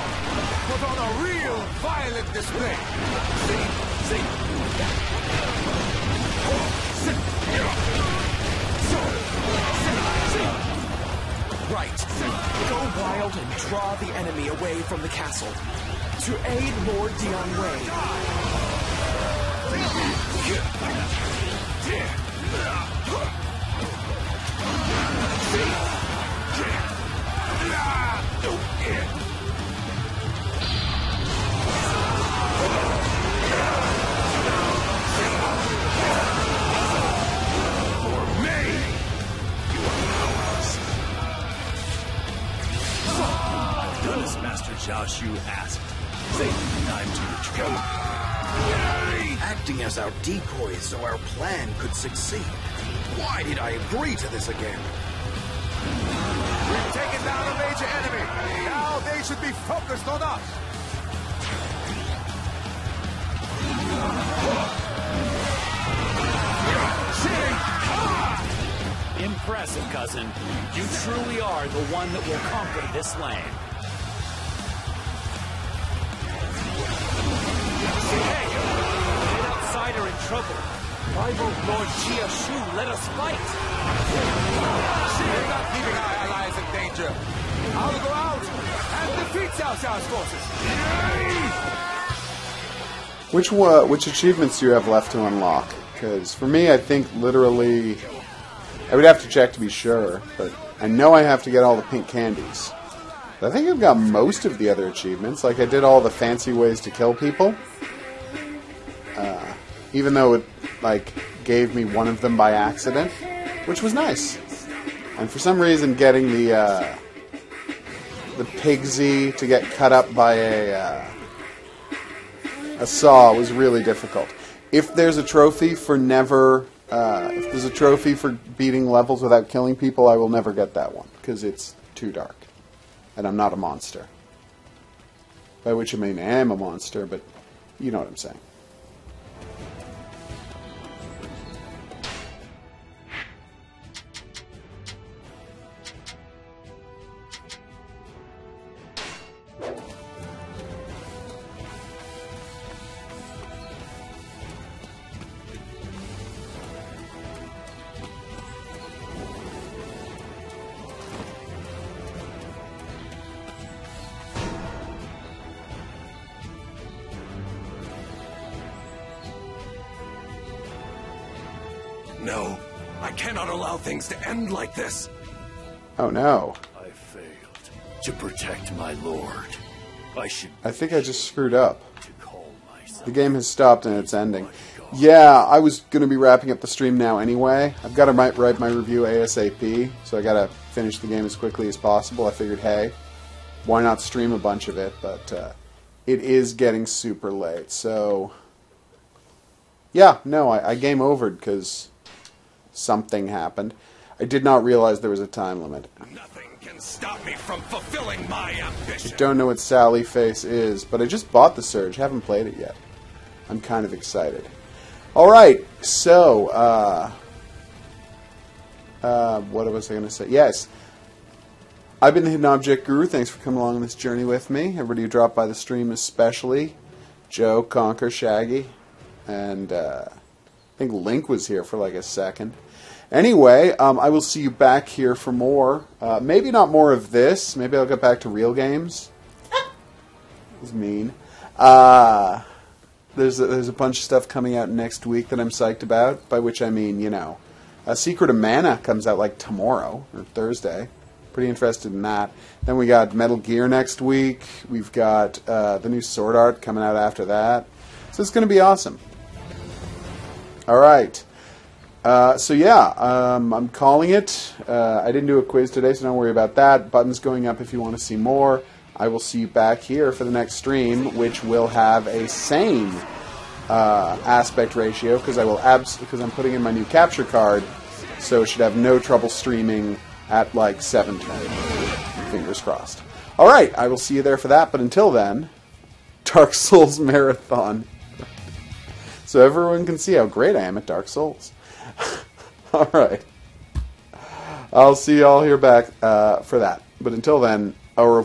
Put on a real violent display. Right. Go wild and draw the enemy away from the castle. To aid Lord Dion Wei. Done as Master Jiashu asked. Time to retreat. Acting as our decoy so our plan could succeed. Why did I agree to this again? We've taken down a major enemy. Now they should be focused on us. Impressive, cousin. You truly are the one that will conquer this land. Hey! An outsider in trouble. Why won't Lord Jiashu let us fight? We're not leaving our allies in danger. I'll go out and defeat Cao Cao's forces. Which achievements do you have left to unlock? Because for me, I think literally... I would have to check to be sure, but I know I have to get all the pink candies. But I think I've got most of the other achievements. Like, I did all the fancy ways to kill people. Even though it, like, gave me one of them by accident, which was nice. And for some reason, getting the pigsy to get cut up by a saw was really difficult. If there's a trophy for if there's a trophy for beating levels without killing people, I will never get that one, because it's too dark. And I'm not a monster. By which I mean I am a monster, but you know what I'm saying. No, I cannot allow things to end like this. Oh no. I failed to protect my lord. I think I just screwed up. The game has stopped and it's ending. Yeah, I was going to be wrapping up the stream now anyway. I've got to write my review ASAP, so I got to finish the game as quickly as possible. I figured, hey, why not stream a bunch of it? But it is getting super late, so yeah, no, I game overed because something happened. I did not realize there was a time limit. Nothing can stop me from fulfilling my ambition. I don't know what Sally Face is, but I just bought the Surge. Haven't played it yet. I'm kind of excited. All right, so what was I going to say? Yes, I've been the Hidden Object Guru. Thanks for coming along on this journey with me. Everybody who dropped by the stream, especially Joe, Conker, Shaggy, and I think Link was here for like a second. Anyway, I will see you back here for more. Maybe not more of this. Maybe I'll get back to real games. That was mean. There's a bunch of stuff coming out next week that I'm psyched about, by which I mean, you know, Secret of Mana comes out like tomorrow, or Thursday. Pretty interested in that. Then we got Metal Gear next week. We've got the new Sword Art coming out after that. So it's going to be awesome. All right. So yeah, I'm calling it. I didn't do a quiz today, so don't worry about that. Buttons going up if you want to see more. I will see you back here for the next stream, which will have a sane aspect ratio because I'm putting in my new capture card, so it should have no trouble streaming at like 720. Fingers crossed. All right, I will see you there for that. But until then, Dark Souls Marathon, so everyone can see how great I am at Dark Souls. All right, I'll see you all here back for that. But until then, au revoir.